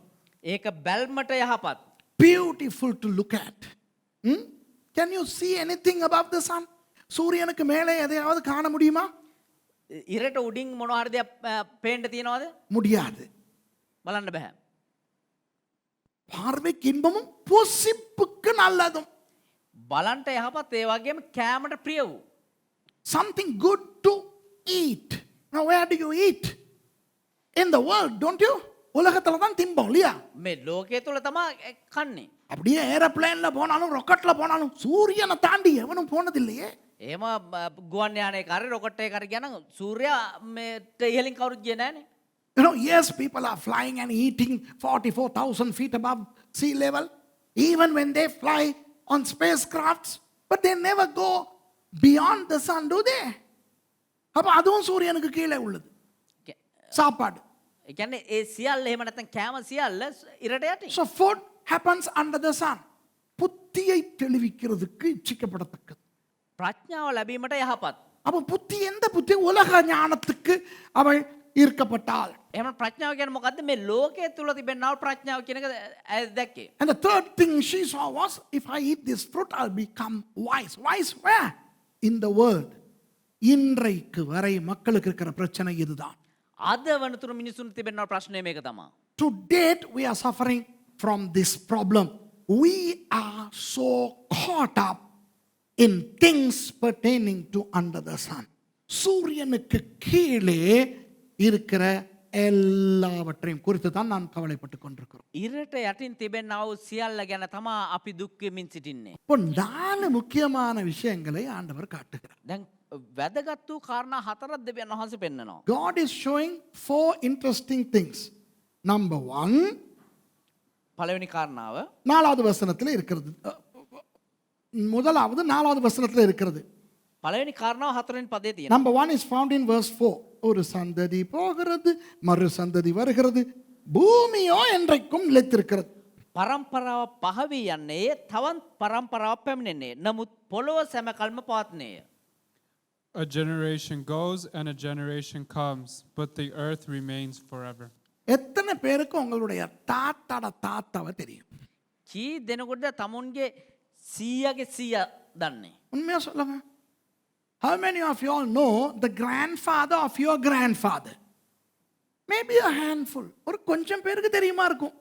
ඒක බැල්මට යහපත්. Beautiful to look at. Can you see anything above the sun? சூரியனுக்கு மேலே எதையாவது காண முடியுமா? ඉරට උඩින් මොනවා හරි දෙයක් පේන්න තියනවද? முடியாது. බලන්න බෑ. பார்வைக்கு இன்பமும் புசிப்புக்கு நல்லதும். බලන්ට යහපත් ඒ වගේම කෑමට ප්‍රිය වූ. Something good to eat. Now where do you eat? In the world, don't you? உலகத்துல தான் திம்போம் இல்லையா? මේ ලෝකයේ තුල තමයි කන්නේ. அப்படியே ஏரோப்ளேன்ல போனாலும் ராக்கெட்ல போனாலும் சூரியனை தாண்டி எவனும் போனதில்லையே. එහෙම ගුවන් යානයක හරි රොකට් එකක හරි ගියා නම් සූර්යා මේට ඉහළින් කවුරුත් ගියේ නැහනේ. You know, yes, people are flying and eating 44,000 feet above sea level, even when they fly on spacecrafts, but they never go beyond the sun, do they? அப்ப அதுவும் சூரியனுக்கு கீழே உள்ளது சாப்பாடு. ඒ කියන්නේ ඒ සියල්ල එහෙම නැත්නම් කෑම සියල්ල ඉරට යටින්. So food happens under the sun. புத்தியை தெளிவிக்கிறதுக்கு இச்சிக்கப்படத்தக்கது. ප්‍රඥාව ලැබීමට යහපත්. அப்ப புத்தி எந்த புத்தி? உலக ஞானத்துக்கு அவள் ஈர்க்கப்பட்டாள். එහෙම ප්‍රඥාව කියන්නේ මොකද්ද? මේ ලෝකයේ තුල තිබෙනා ප්‍රඥාව කියන එක දැක්කේ. And the third thing she saw was, if I eat this fruit, I'll become wise. Wise where? In the world. இன்றைக்கு வரை மக்களுக்கு இருக்கிற பிரச்சனை இதுதான். අද වනතුරු මිනිසුන් තිබෙනා ප්‍රශ්නේ මේක තමයි. To date, we are suffering from this problem. We are so caught up in things pertaining to under the sun. சூரியனுக்கு கீழே இருக்கிற எல்லாவற்றையும் குறித்து தான் நான் கவலைப்பட்டு கொண்டிருக்கிறோம். ඉරට යටින් තිබෙනා වූ සියල්ල ගැන තමයි අපි දුක් වෙමින් සිටින්නේ. இப்போ 4 முக்கியமான விஷயங்களை ஆண்டவர் காட்டுகிறார். දැන් වැදගත් වූ කාරණා හතරක් දෙවියන් වහන්සේ පෙන්නනවා. God is showing 4 interesting things. Number 1, පළවෙනි කාරණාව 4வது வசனத்தில் இருக்கிறது. முதலாவது 4வது வசனத்தில் இருக்கிறது. පළවෙනි කාරණාව හතරවෙනි පදයේ තියෙනවා. Number 1 is found in verse 4. ஒரு சந்ததி போகிறது, மறு சந்ததி வருகிறது, பூமியோ என்றைக்கும் நிலைத்திருக்கிறது. පරම්පරාව පහවී යන්නේ තවත් පරම්පරාවක් පැමිණෙන්නේ. නමුත් පොළොව සැමකල්ම පවත්නේය. A generation goes and a generation comes, but the earth remains forever. எத்தனை பேருக்கு உங்களுடைய தாத்தாட தாத்தாவை தெரியும்? කී දෙනෙකුට තමුන්ගේ සීයාගේ සීයා දන්නේ? உண்மையா சொல்லுங்க. How many of you all know the grandfather of your grandfather? Maybe a handful. ஒரு கொஞ்சம் பேருக்கு தெரியுமா இருக்கும்.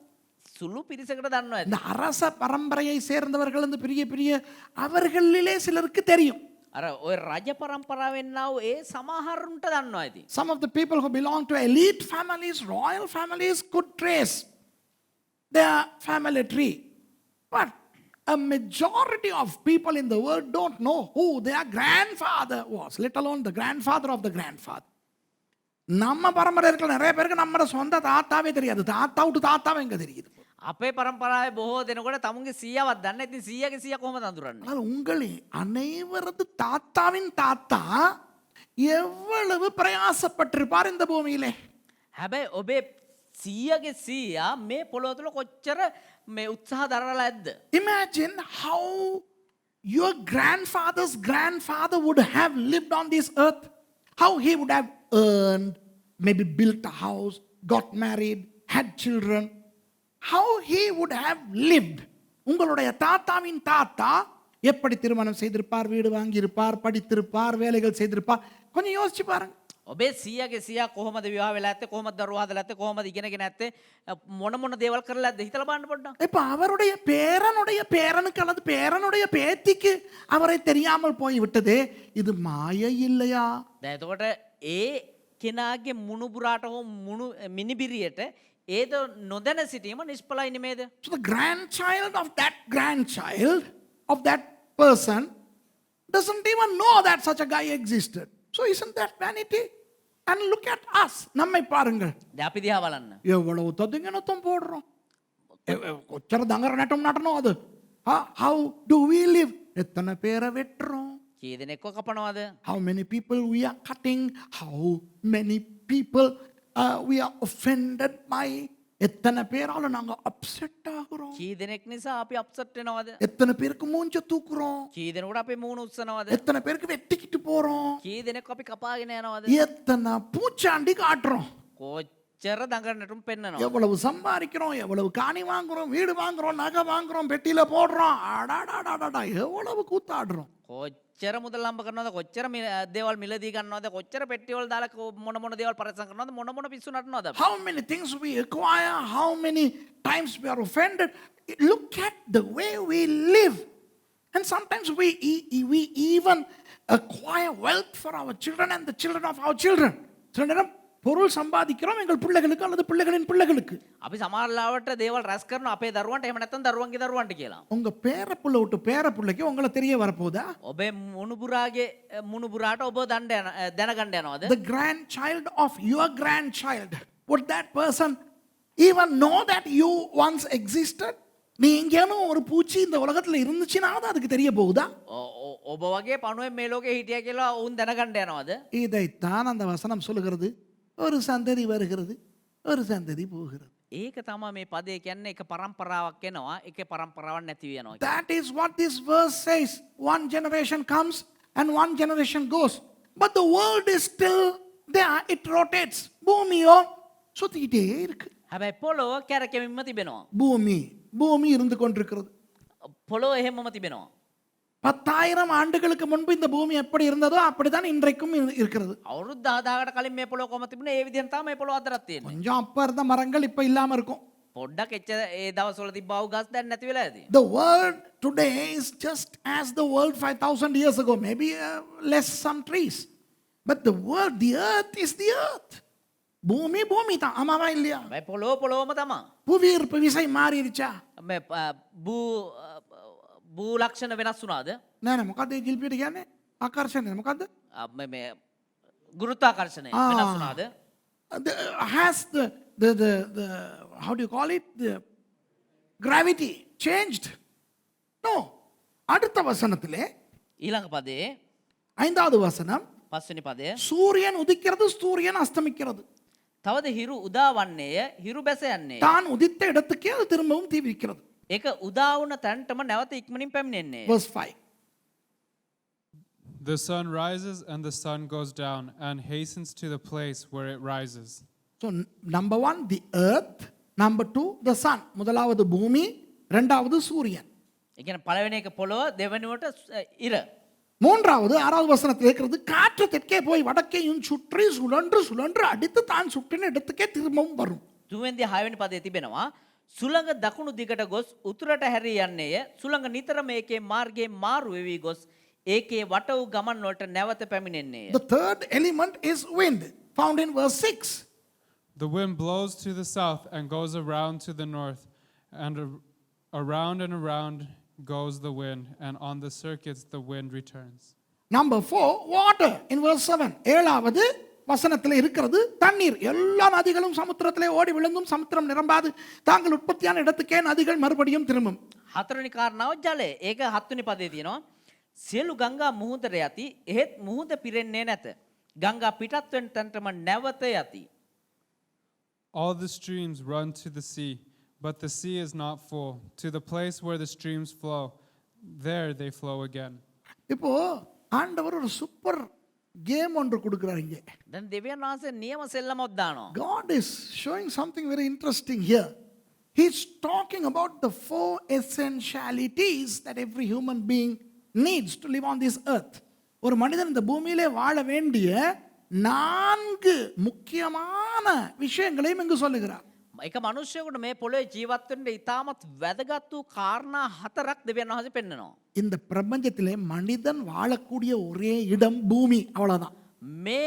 සුළු පිරිසකට දන්නවා ඇති. இந்த அரச பரம்பரையை சேர்ந்தவர்கள் இந்த பெரிய பெரிய அவர்களிலே சிலருக்கு தெரியும். අර ඔය රජ පරම්පරාවෙන් ආව ඒ සමහරුන්ට දන්නවා ඇති. Some of the people who belong to elite families, royal families could trace their family tree. But a majority of people in the world don't know who their grandfather was, let alone the grandfather of the grandfather. நம்ம பரம்பரை இருக்கிற நிறைய பேருக்கு நம்ம சொந்த தாத்தாவே தெரியாது. தாத்தா விட்டு தாத்தாவே எங்க தெரியுது. අපේ පරම්පරාවේ බොහෝ දෙනෙකුට තමුන්ගේ සීයාවක් දන්නේ නැති. සීයාගේ සීයා කොහොමද අඳුරන්නේ? ஆனால் உங்களே அனைவரது தாத்தாவின் தாத்தா எவ்வளவு பிரயாசப்பட்டிருப்பார் இந்த பூமியிலே. හැබැයි ඔබේ සීයාගේ සීයා මේ පොළොව තුල කොච්චර මේ උත්සාහ දරලා ඇද්ද? Imagine how your grandfather's grandfather would have lived on this earth. How he would have earned, maybe built a house, got married, had children. How he would have lived. உங்களுடைய தாத்தாவின் தாத்தா எப்படி திருமணம் செய்திருப்பார், வீடு வாங்கி இருப்பார், படித்திருப்பார், வேலைகள் செய்திருப்பார். கொஞ்சம் யோசிச்சு பாருங்க. ඔබේ සියගේ සියා කොහොමද විවාහ වෙලා ඇත්තේ, කොහොමද දරුවා හදලා ඇත්තේ, කොහොමද ඉගෙනගෙන ඇත්තේ, මොන මොන දේවල් කරලා ඇද්ද හිතලා බලන්න පොඩ්ඩක්. இப்ப அவருடைய பேரனுடைய பேரனுக்கு அல்லது பேரனுடைய பேத்திக்கு அவரை தெரியாமல் போய் விட்டதே, இது மாயை இல்லையா? දැන් එතකොට ඒ කෙනාගේ මුණුබුරාට හෝ මුණු මිනිබිරියට ඒද නොදැන සිටීම නිෂ්ඵලයි නෙමේද? So the grandchild of that person doesn't even know that such a guy existed. So isn't that vanity? And look at us. நம்மை பாருங்கள். දැන් අපි දිහා බලන්න. எவ்வளவு ததுங்கனத்தம் போடுறோம், கொச்சர தங்கர நட்டம் நடனோம் அது. How do we live? எத்தனை பேரை வெட்டுறோம், කී දෙනෙක්ව කපනවද? how many people we are cutting, how many people we are offended by. எத்தனை பேரால நாங்க அப்செட் ஆகுறோம், කී දෙනෙක් නිසා අපි අප්සෙට් වෙනවද? எத்தனை பேருக்கு மூஞ்ச தூக்குறோம், කී දෙනෙකුට අපි මූණ උස්සනවද? எத்தனை பேருக்கு வெட்டிக்கிட்டு போறோம், කී දෙනෙක් අපි කපාගෙන යනවද? எத்தனை பூச்சாண்டி காட்டுறோம். කොච්චර දඟලනටුම් පෙන්නනවා. எவ்வளவு சம்பாதிக்கிறோம், எவ்வளவு காணி வாங்குறோம், வீடு வாங்குறோம், நகை வாங்குறோம், பெட்டியில போடுறோம், அடாடாடாடா எவ்வளவு கூத்தாடுறோம். කොච්චර මුදල් හම්බ කරනවද, කොච්චර දේවල් මිලදී ගන්නවද, කොච්චර පෙට්ටිවල දාලා මොන මොන දේවල් පරිස්සම් කරනවද, මොන මොන පිස්සු නටනවද අපි. How many things we acquire, how many times we are offended. Look at the way we live. And sometimes we even acquire wealth for our children and the children of our children. சில நேரம் பொருள் சம்பாதிக்கிறோம் எங்கள் பிள்ளைகளுக்கு அல்லது பிள்ளைகளின் பிள்ளைகளுக்கு. අපි සමහරවිට දේවල් රැස් කරනවා අපේ දරුවන්ට, එහෙම නැත්නම් දරුවන්ගේ දරුවන්ට කියලා. உங்க பேரப்புள்ள விட்டு பேரப்புள்ளைக்கு உங்களை தெரிய வரப்போதா? ඔබේ මුණුබුරාට ඔබ දැනගන්න යනවද? The grandchild of your grandchild, would that person even know that you once existed? நீ எங்கேனும் ஒரு பூச்சி இந்த உலகத்துல இருந்துச்சுனாவது அதுக்கு தெரிய போகுதா? ඔබ වගේ පණුවෙන් මේ ලෝකේ හිටියා කියලා උන් දැනගන්න යනවද? இதைத்தான் அந்த வசனம் சொல்லுகிறது. ஒரு சந்ததி வருகிறது, ஒரு சந்ததி போகிறது. ඒක තමයි මේ පදේ කියන්නේ. එක පරම්පරාවක් එනවා, එක පරම්පරාවක් නැති වෙනවා. That is what this verse says. One generation comes and one generation goes. But the world is still there. It rotates. பூமியோ சுத்திக்கிட்டே இருக்கு. හැබැයි පොළොව කැරකෙමින්ම තිබෙනවා. பூமி இருந்து கொண்டிருக்கிறது. පොළොව එහෙමම තිබෙනවා. 10,000 ஆண்டுகளுக்கு முன்பு இந்த பூமி எப்படி இருந்ததோ அப்படிதான் இன்றைக்கும் இருக்கிறது. අවුරුදු 10,000කට කලින් මේ පොළොව කොහොම තිබුණේ, ඒ විදිහෙන් තමයි මේ පොළොව අදටත් තියෙන්නේ. கொஞ்சம் அப்ப இருந்த மரங்கள் இப்ப இல்லாம இருக்கும். පොඩ්ඩක් එච්චර ඒ දවස්වල තිබ්බා වූ ගස් දැන් නැති වෙලා ඇති. The world today is just as the world 5,000 years ago, maybe less some trees. But the earth is the earth. பூமி தான், ஆமாவா இல்லையா? හැබැයි පොළොවම තමයි. புவியீர்ப்பு விசை மாறிடுச்சா? මේ භූ ලක්ෂණ වෙනස් වුණාද? නෑ මොකද්ද ඒ ජිල්පියට කියන්නේ? ආකර්ෂණය මොකද්ද? මේ ගුරුත්වාකර්ෂණය වෙනස් වුණාද? Has the how do you call it, the gravity changed? No. அடுத்த வசனத்திலே ඊළඟ පදේ 5வது வசனம், 5 වෙනි පදය, சூரியன் உதிக்கிறது, சூரியன் அஸ்தமிக்கிறது. තවද හිරු උදා වන්නේය, හිරු බැස යන්නේ. தான் உதித்த இடத்துக்கே அது திரும்பவும் தீவிரிக்கிறது. ඒක උදා වුණ තැනටම නැවත ඉක්මනින් පැමිණෙන්නේ. Verse 5. The sun rises and the sun goes down and hastens to the place where it rises. So number 1 the earth, number 2 the sun. முதலாவது பூமி, இரண்டாவது சூரியன். ඒ කියන්නේ පළවෙනි එක පොළොව, දෙවෙනිවට ඉර. மூன்றாவது 6வது வசனத்தில் இருக்கிறது, காற்று தெற்கே போய் வடக்கேயும் சுற்றி சுழன்று அடித்து தான் சுற்றின இடத்துக்கே திரும்பவும் வரும். තුන්වෙනි 6වෙනි පදයේ තිබෙනවා, සුළඟ දකුණු දිගට ගොස් උතුරට හැරී යන්නේය. සුළඟ නිතරම ඒකේ මාර්ගයේ මාරු වෙවි ගොස් ඒකේ වට වූ ගමන් වලට නැවත පැමිණෙන්නේය. The third element is wind, found in verse 6. The wind blows to the south and goes around to the north, and around goes the wind, and on the circuits the wind returns. Number 4 water in verse 7. ஏழாவது வசனத்தில் இருக்கிறது தண்ணீர். எல்லா நதிகளும் சமுத்திரத்திலே ஓடி விழுந்தும் சமுத்திரம் நிரம்பாது, தாங்கள் உற்பத்தியான இடத்துக்கே நதிகள் மறுபடியும் திரும்பும். හතරවෙනි කාරණාව ජලය. ඒක 7 වෙනි පදයේ තියෙනවා. සියලු ගංගා මුහුදට යති, එහෙත් මුහුද පිරෙන්නේ නැත. ගංගා පිටත් වෙන තැනටම නැවත යති. All the streams run to the sea, but the sea is not full. To the place where the streams flow, there they flow again. இப்போ ஆண்டவர் ஒரு சூப்பர் கேம் ஒன்று கொடுக்கிறார் இங்கே. දැන් දෙවියන් වහන්සේ නියම සෙල්ලමක් දානවා. God is showing something very interesting here. He's talking about the 4 essentialities that every human being needs to live on this earth. ஒரு மனிதன் இந்த பூமியிலே வாழ வேண்டிய 4 முக்கியமான விஷயங்களையும் இங்கு சொல்லுகிறார். එක මනුෂ්‍යයෙකුට මේ පොළොවේ ජීවත් වෙන්න ඉතාමත් වැදගත් වූ කාරණා 4ක් දෙවියන් වහන්සේ පෙන්වනවා. இந்த பிரபஞ்சத்திலே மனிதன் வாழக்கூடிய ஒரே இடம் பூமி, அவ்வளவுதான். මේ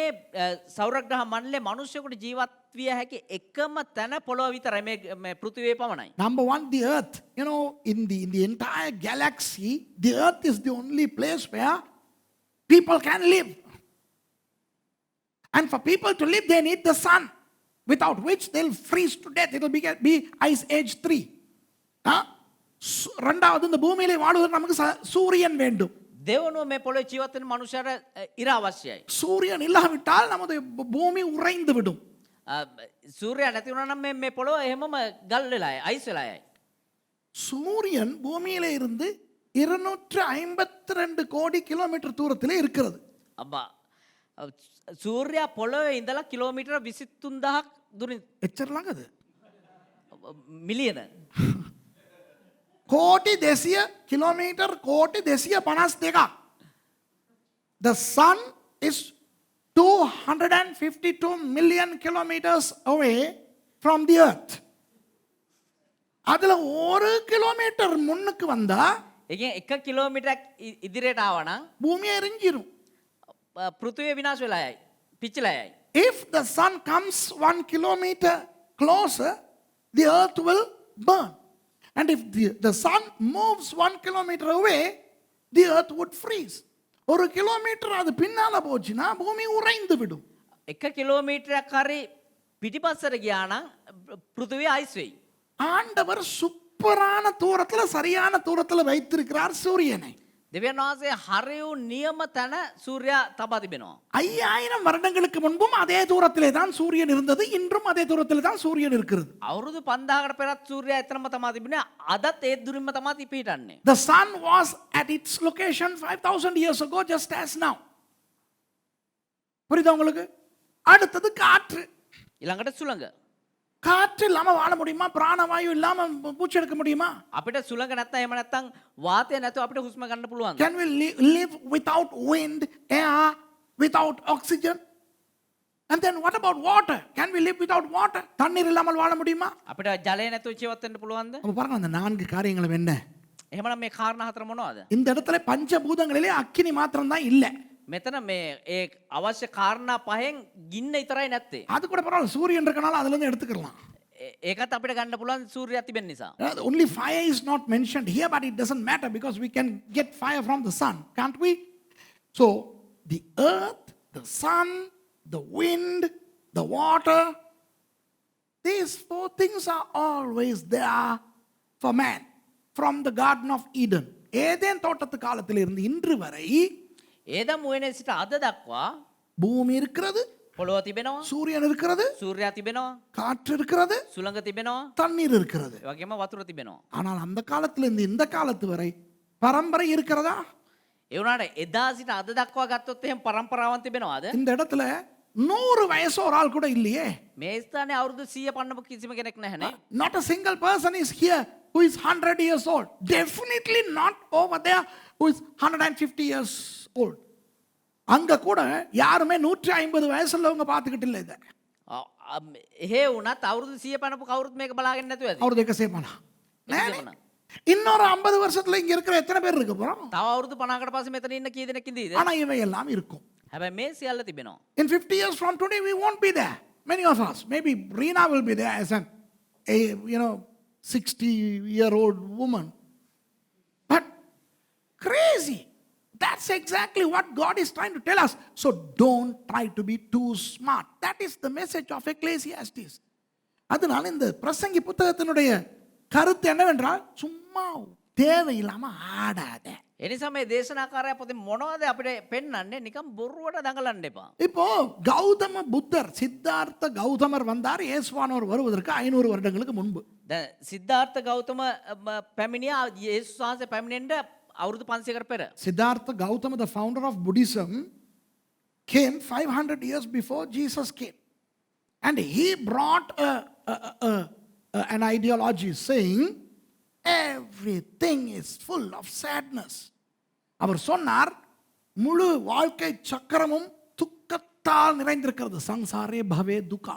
සෞරග්‍රහ මණ්ඩලයේ මනුෂ්‍යයෙකුට ජීවත් විය හැකි එකම තැන පොළොව විතරයි මේ පෘථිවිය පමණයි. Number one, the earth. You know, in the entire galaxy, the earth is the only place where people can live. And for people to live, they need the sun, without which they'll freeze to death. It will be ice age 3. ரெண்டாவது இந்த பூமியிலே வாழுவதற்கு நமக்கு சூரியன் வேண்டும். දෙවනුව මේ පොළොවේ ජීවත් වෙන මනුෂ්‍යයට ඉර අවශ්‍යයි. சூரியன் இல்லாவிட்டால் நமது பூமி உறைந்து விடும். සූර්යයා නැති වුණා නම් මේ පොළොව එහෙමම ගල් වෙලායි, අයිස් වෙලායි. சூரியன் பூமியிலே இருந்து 252 கோடி கிலோமீட்டர் தூரத்திலே இருக்கிறது. අබ්බා සූර්යයා පොළොවේ ඉඳලා කිලෝමීටර 23000ක් දුරින් එච්චර ළඟද? මිලියන கோடி 200 கிலோமீட்டர், கோடி 252. The sun is 252 million kilometers away from the earth. அதுல 1 கிலோமீட்டர் முன்னுக்கு வந்தா එකෙන් 1 කිලෝමීටරයක් ඉදිරියට ආවා නම් பூமி எரிஞ்சிரும். පෘථිවිය විනාශ වෙලා යයි, පිච්චිලා යයි. If the sun comes 1 kilometer closer, the earth will burn. And if the sun moves 1 kilometer away, the earth would freeze. 1 kilometer அது பின்னால போச்சுன்னா பூமி உறைந்து விடும். 1 කිලෝමීටරයක් හරි පිටිපස්සට ගියා නම් පෘථිවිය අයිස් වෙයි. ஆண்டவர் சூப்பரான தூரத்துல சரியான தூரத்துல வைத்திருக்கிறார் சூரியனை. දෙවියන් වහන්සේ හරියු නියම තැන සූර්යයා තබා තිබෙනවා. 5000 வருடங்களுக்கு முன்பும் அதே தூரத்திலே தான் சூரியன் இருந்தது, இன்றும் அதே தூரத்திலே தான் சூரியன் இருக்கிறது. අවුරුදු 5000කට පෙරත් සූර්යයා එතනම තමා තිබුණේ. අදත් ඒ දුරින්ම තමා පිහිටන්නේ. The sun was at its location 5000 years ago, just as now. புரியுதா உங்களுக்கு? அடுத்தது காற்று. ඊළඟට සුළඟ. காற்று இல்லாம வாழ முடியுமா? பிராணவாயு இல்லாம மூச்சு எடுக்க முடியுமா? අපිට සුළඟ නැත්නම් එහෙම නැත්නම් වාතය නැතුව අපිට හුස්ම ගන්න පුළුවන්ද? Can we live without wind, air, without oxygen? And then what about water? Can we live without water? தண்ணீர் இல்லாமல் வாழ முடியுமா? අපිට ජලය නැතුව ජීවත් වෙන්න පුළුවන්ද? அப்ப பாருங்க அந்த 4 காரியங்களும் என்ன? එහෙමනම් මේ කාරණා හතර මොනවද? இந்த இடத்துல பஞ்சபூதங்களிலே அக்கினி மாத்திரம் தான் இல்ல. මෙතන මේ ඒ අවශ්‍ය කාරණා පහෙන් ගින්න විතරයි නැත්තේ. அது கூட பரவாயில்ல, சூரியன் இருக்கனால அதுல இருந்து எடுத்துக்கலாம். ඒකත් අපිට ගන්න පුළුවන් සූර්යයා තිබෙන නිසා. Only fire is not mentioned here, but it doesn't matter because we can get fire from the sun, can't we? So the earth, the sun, the wind, the water, these 4 things are always there for man from the Garden of Eden. Eden தோட்டத்து காலத்தில் இருந்து இன்று வரை ඒදම් උයනේ සිට අද දක්වා பூமி இருக்கிறது, පොළොව තිබෙනවා, சூரியன் இருக்கிறது, සූර්යයා තිබෙනවා, காற்று இருக்கிறது, සුළඟ තිබෙනවා, தண்ணீர் இருக்கிறது. ඒ වගේම වතුර තිබෙනවා. ஆனால் அந்த காலத்திலிருந்து இந்த காலத்து வரை பரம்பரை இருக்கிறதா? ඒ වුණාට එදා සිට අද දක්වා ගත්තොත් එහෙම පරම්පරාවන් තිබෙනවාද? இந்த இடத்துல 100 வயசு ஒரு ஆள் கூட இல்லையே. මේ ස්ථානේ අවුරුදු 100 පන්නපු කිසිම කෙනෙක් නැහැ නේ. Not a single person is here who is 100 years old. Definitely not over there who is 150 years old. அங்க கூட யாருமே 150 வயசுள்ளவங்க பார்த்துக்கிட்டு இல்லை. இதை එහෙ වුණත් අවුරුදු 100 පන්නපු කවුරුත් මේක බලාගෙන නැතුව ඇති. அவர் දෙක சேப்பானா? இன்னொரு 50 வருஷத்துல இங்க இருக்கிற எத்தனை பேர் இருக்க போறோம்? තව අවුරුදු 50කට පස්සේ මෙතන ඉන්න කී දෙනෙක් ඉඳීද? ஆனா இவை எல்லாம் இருக்கும். හැබැයි මේ සියල්ල තිබෙනවා. In 50 years from today we won't be there. Many of us, maybe Rina will be there as a 60-year-old woman. But crazy. That's exactly what God is trying to tell us. So don't try to be too smart. That is the message of Ecclesiastes. அதனால இந்த பிரசங்கி புத்தகத்தினுடைய கருத்து என்னவென்றால் சும்மா தேவையில்லாம ஆடாத. එනිසා මේ දේශනාකාරය පොතේ මොනවද අපිට පෙන්වන්නේ? නිකන් බොරුවට දඟලන්න එපා. இப்போ கௌதம புத்தர், சித்தார்த்த கௌதமர் வந்தார் இயேசுவானவர் வருவதற்கு 500 வருடங்களுக்கு முன்பு. දැන් සිද්ධාර්ථ ගෞතම පැමිණියා යේසුස් වහන්සේ පැමිණෙන්න අවුරුදු 500කට පෙර. Siddhartha Gautama, the founder of Buddhism, came 500 years before Jesus came. And he brought an ideology saying everything is full of sadness. அவர் சொன்னார் முழு வாழ்க்கை சக்கரமும் துக்கத்தால் நிறைந்திருக்கிறது. சங்சாரே பவே துக்கா.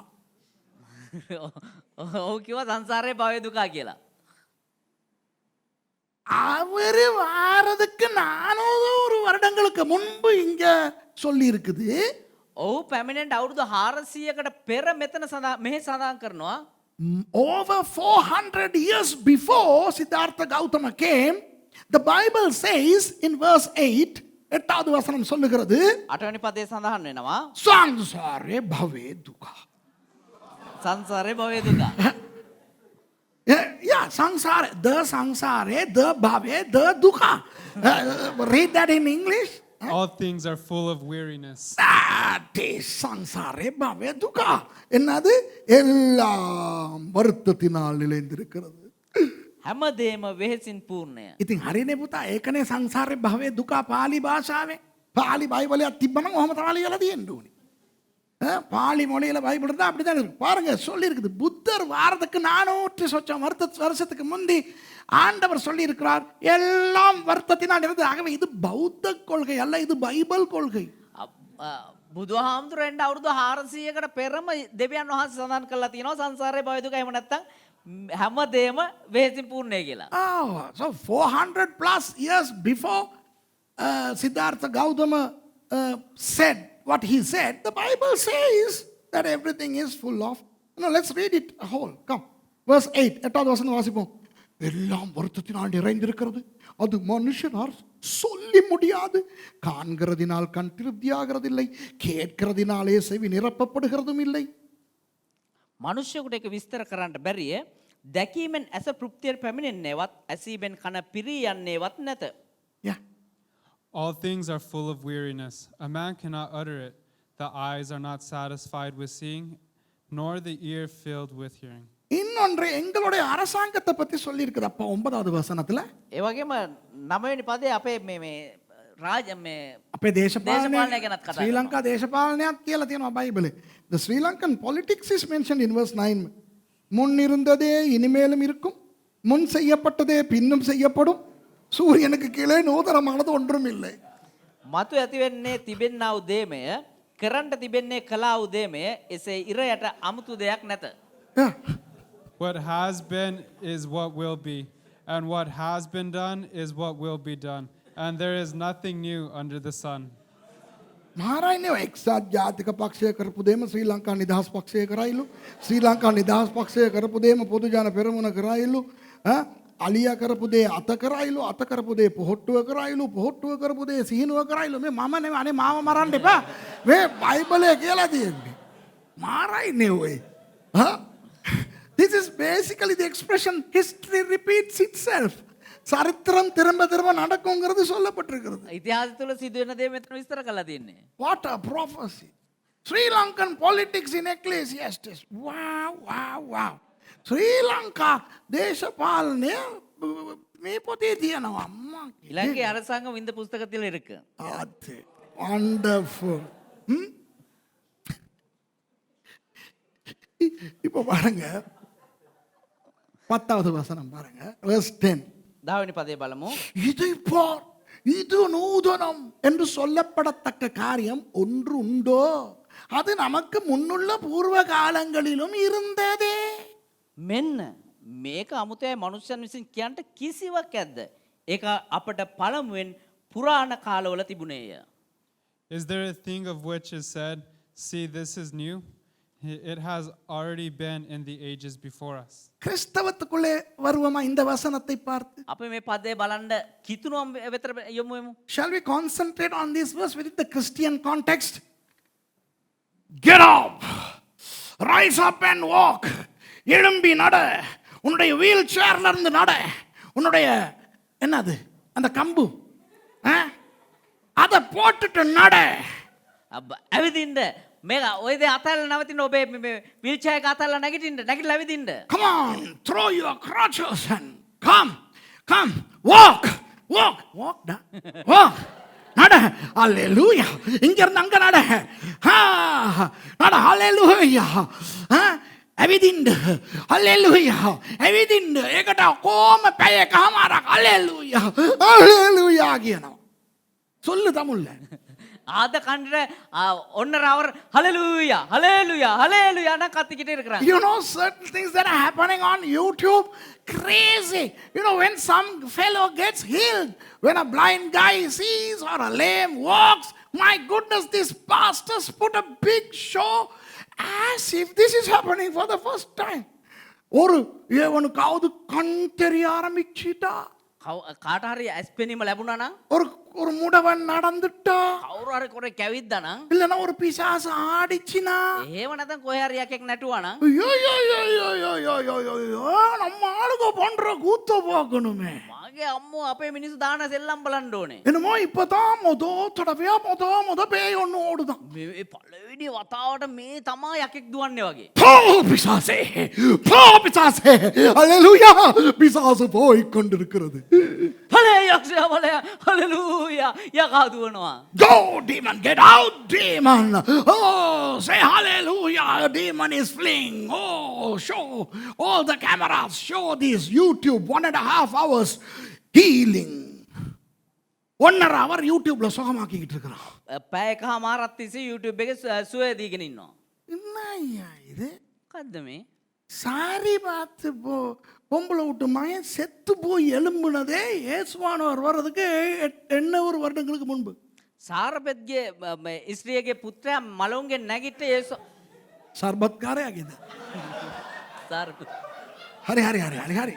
ඔහු කිව්වා සංසාරේ භවය දුකා කියලා. அவரு வாரதுக்கு 400 வருடங்களுக்கு முன்பு இங்க சொல்லி இருக்குது. ඔහු පැමිණෙන්ට අවුරුදු 400කට පෙර මෙතන මෙහි සඳහන් කරනවා. Over 400 years before Siddhartha Gautama came, the Bible says in verse 8, 8வது வசனம் சொல்லுகிறது, 8 වෙනි පදයේ සඳහන් වෙනවා சங்சாரே பவே துக்கா. සංසාරේ භවය දුකා. Yeah, sangsare, the bhave, the dukkha. Read that in English. All things are full of weariness. That is sangsare bhave dukkha. என்னது? எல்லாம் வருத்தத்தினால் நிலைந்திருக்கிறது. හැමදේම වෙහෙසින් පූර්ණය. ඉතින් හරිනේ පුතා, ඒකනේ සංසාරේ භවයේ දුක පාලි භාෂාවේ. පාලි බයිබලයක් තිබ්බනම් ඔහම තමයි ලියලා තියෙන්න ඕනේ. பாலி மொழியில பைபிள் இருந்தால் அப்படி தான் இருக்கு. பாருங்க சொல்லி இருக்குது, புத்தர் வாரத்துக்கு 400 வருஷத்துக்கு முந்தி ஆண்டவர் சொல்லி இருக்கிறார் எல்லாம் வருத்தத்தினால் இருந்தது. ஆகவே இது பௌத்த கொள்கை அல்ல, இது பைபிள் கொள்கை. බුදුහාමුදුරන්ට අවුරුදු 400කට පෙරම දෙවියන් වහන්සේ සඳහන් කරලා තියෙනවා සංසාරේ භවය දුක එහෙම නැත්නම් හැමදේම වෙහෙසින් පූර්ණයි කියලා. So 400 plus years before Siddhartha Gautama said what he said, the Bible says that everything is full of. Let's read it whole. Come. Verse 8. எட்டாவது வசனம் வாசிப்போம். எல்லாம் வருத்தத்தினால் நிறைந்திருக்கிறது, அது மனுஷனார் சொல்லி முடியாது. காண்கிறதினால் கண் திருப்தியாகிறதில்லை, கேட்கிறதினாலே செவி நிரப்பப்படுகிறதும் இல்லை. මනුෂ්‍යයෙකුට ඒක විස්තර කරන්න බැරිය. දැකීමෙන් ඇස තෘප්තියට පැමිණෙන්නේවත් ඇසීමෙන් කන පිරී යන්නේවත් නැත. Yeah. All things are full of weariness. A man cannot utter it. The eyes are not satisfied with seeing, nor the ear filled with hearing. இன்னொன்று எங்களுடைய அரசாங்கத்தை பத்தி சொல்லி இருக்குது அப்பா 9வது வசனத்துல. ඒ වගේම 9 වෙනි පදේ අපේ මේ රාජ මේ අපේ දේශපාලනය ගැනත් කතා ශ්‍රී ලංකා දේශපාලනයක් කියලා තියෙනවා බයිබලේ. The Sri Lankan politics is mentioned in verse 9. முன் இருந்ததே இனிமேலும் இருக்கும், முன் செய்யப்பட்டதே பின்னும் செய்யப்படும், சூரியனுக்கு கீழே நூதனமானது ஒன்றும் இல்லை. මතු ඇති වෙන්නේ තිබෙන්නා වූ දේමය, කරන්ට තිබෙන්නේ කලා වූ දේමය, එසේ ඉර යට අමුතු දෙයක් නැත. What has been is what will be, and what has been done is what will be done, and there is nothing new under the sun. මහරයිනේ එක්සත් ජාතික පක්ෂය කරපු දේම ශ්‍රී ලංකා නිදහස් පක්ෂය කරයිලු, ශ්‍රී ලංකා නිදහස් පක්ෂය කරපු දේම පොදු ජන පෙරමුණ කරයිලු, අලියා කරපු දේ අත කරයිලු, අත කරපු දේ පොහොට්ටුව කරයිලු, පොහොට්ටුව කරපු දේ සීනුව කරයිලු. මේ මම නෙවෙයි, අනේ මාව මරන්න එපා. මේ බයිබලයේ කියලා තියෙන්නේ. මහරයිනේ ඔය. This is basically the expression history repeats itself. சரித்திரம் திரும்ப திரும்ப நடக்கும்ங்கிறது சொல்லப்பட்டிருக்கிறது. ඉතිහාසය තුළ සිදුවෙන දේ මෙතන විස්තර කරලා තියෙන්නේ. What a prophecy. Sri Lankan politics in Ecclesiastes. Wow, wow, wow. ශ්‍රී ලංකා දේශපාලනය මේ පොතේ තියෙනවා අම්මා. இலங்கை அரசாங்கம் இந்த புஸ்தகத்தில் இருக்கு. அது wonderful. இப்போ பாருங்க 10வது வசனம் பாருங்க, verse 10. 10 වෙනි පදේ බලමු. இதை பார், இது நூதனம் என்று சொல்லப்படத்தக்க காரியம் ஒன்று உண்டோ, அது நமக்கு முன்னுள்ள பூர்வ காலங்களிலும் இருந்ததே. මෙන්න මේක අමුතයි මනුෂ්‍යයන් විසින් කියන්නට කිසිවක් ඇද්ද? ඒක අපට පළමුවෙන් පුරාණ කාලවල තිබුණේය. Is there a thing of which is said, see, this is new? It has already been in the ages before us. கிறிஸ்தவத்துக்குள்ளே வருவோமா இந்த வசனத்தை பார்த்து? අපි මේ පදේ බලන්න කිතුනුවම් වෙතර යමු යමු. Shall we concentrate on this verse within the Christian context? Get up, rise up and walk. எழும்பி நட, உன்னுடைய வீல் சேர்ல இருந்து நட, உன்னுடைய என்னது அந்த கம்பு அதை போட்டுட்டு நட. ඇවිදින්න මේක ඔය දේ අතල්ලා නවතින්න, ඔබේ මේ වීල් චෙයාර් එක අතල්ලා නැගිටින්න, නැගිටලා ඇවිදින්න. Come on, throw your crutches and come, walk, da, walk. நட, ஹalleluya. இங்க இருந்து அங்க நட, நட, ஹalleluya. ඇවිදින්න, හලෙලූයා, ඇවිදින්න. ඒකට කොහොම පැය කමාරක් හලෙලූයා, හලෙලූයා කියනවා. சொல்லு தமிழ்ல. ஆத கண்ட ஒன்னர் அவர் ஹalleluya ஹalleluya ஹalleluya கத்திக்கிட்டே இருக்கிறாங்க. You know certain things that are happening on YouTube, crazy. You know when some fellow gets healed, when a blind guy sees or a lame walks, my goodness, these pastors put a big show as if this is happening for the first time. ஒரு ஏவனுக்காவது கண் தெரிய ஆரம்பிச்சிட்டா, කාට හරි ඇස් පෙනීම ලැබුණා නම්, ஒரு முடவன் நடந்துட்டா, කවුරු හරි කොරේ කැවිද්දා නම්, இல்லனா ஒரு பிசாசு ஆடிச்சினா, එහෙම නැත්නම් කොහේ හරි යකෙක් නැටුවා නම්, ஐயோ, நம்ம ஆளுங்க பண்ற கூத்த பார்க்கணுமே. මාගේ අම්මෝ අපේ මිනිස්සු දාන සෙල්ලම් බලන්න ඕනේ. என்னமோ இப்பதான் முத பேய் ஒண்ணு ஓடுதான். මේ පළවෙනි වතාවට මේ තමා යකෙක් දුවන්නේ වගේ. பிசாசே, பிசாசே, அல்லேலூயா, பிசாசு போய் கொண்டிருக்கிறது. හලේ යක්ෂයා බලය හalleluya යකා දුවනවා. Go demon, get out demon. Oh, say hallelujah, a demon is fleeing. Oh, show all the cameras, show this YouTube 1.5 hours healing. 1.5 hour YouTubeல சுகமாக்கிட்டு இருக்கிறான். පැය එකමාරක් තිස්සේ YouTube එකේ සුවය දීගෙන ඉන්නවා. என்னய்யா இது? මොකද්ද මේ? சாரி பார்த்து பொம்பளை விட்டு மகன் செத்து போய் எலும்புனதே இயேசுவானவர் வர்றதுக்கு 800 வருடங்களுக்கு முன்பு. ಸಾರಪೆත්ගේ ඉස්ත්‍රියගේ පුත්‍රයා මලුන්ගේ නැගිට යේසු ಸರ್ಬತ್ಕಾರೇ ಆಗಿದೆ. ಸಾರපෙත් ಹರಿ ಹರಿ ಹರಿ ಹರಿ ಹರಿ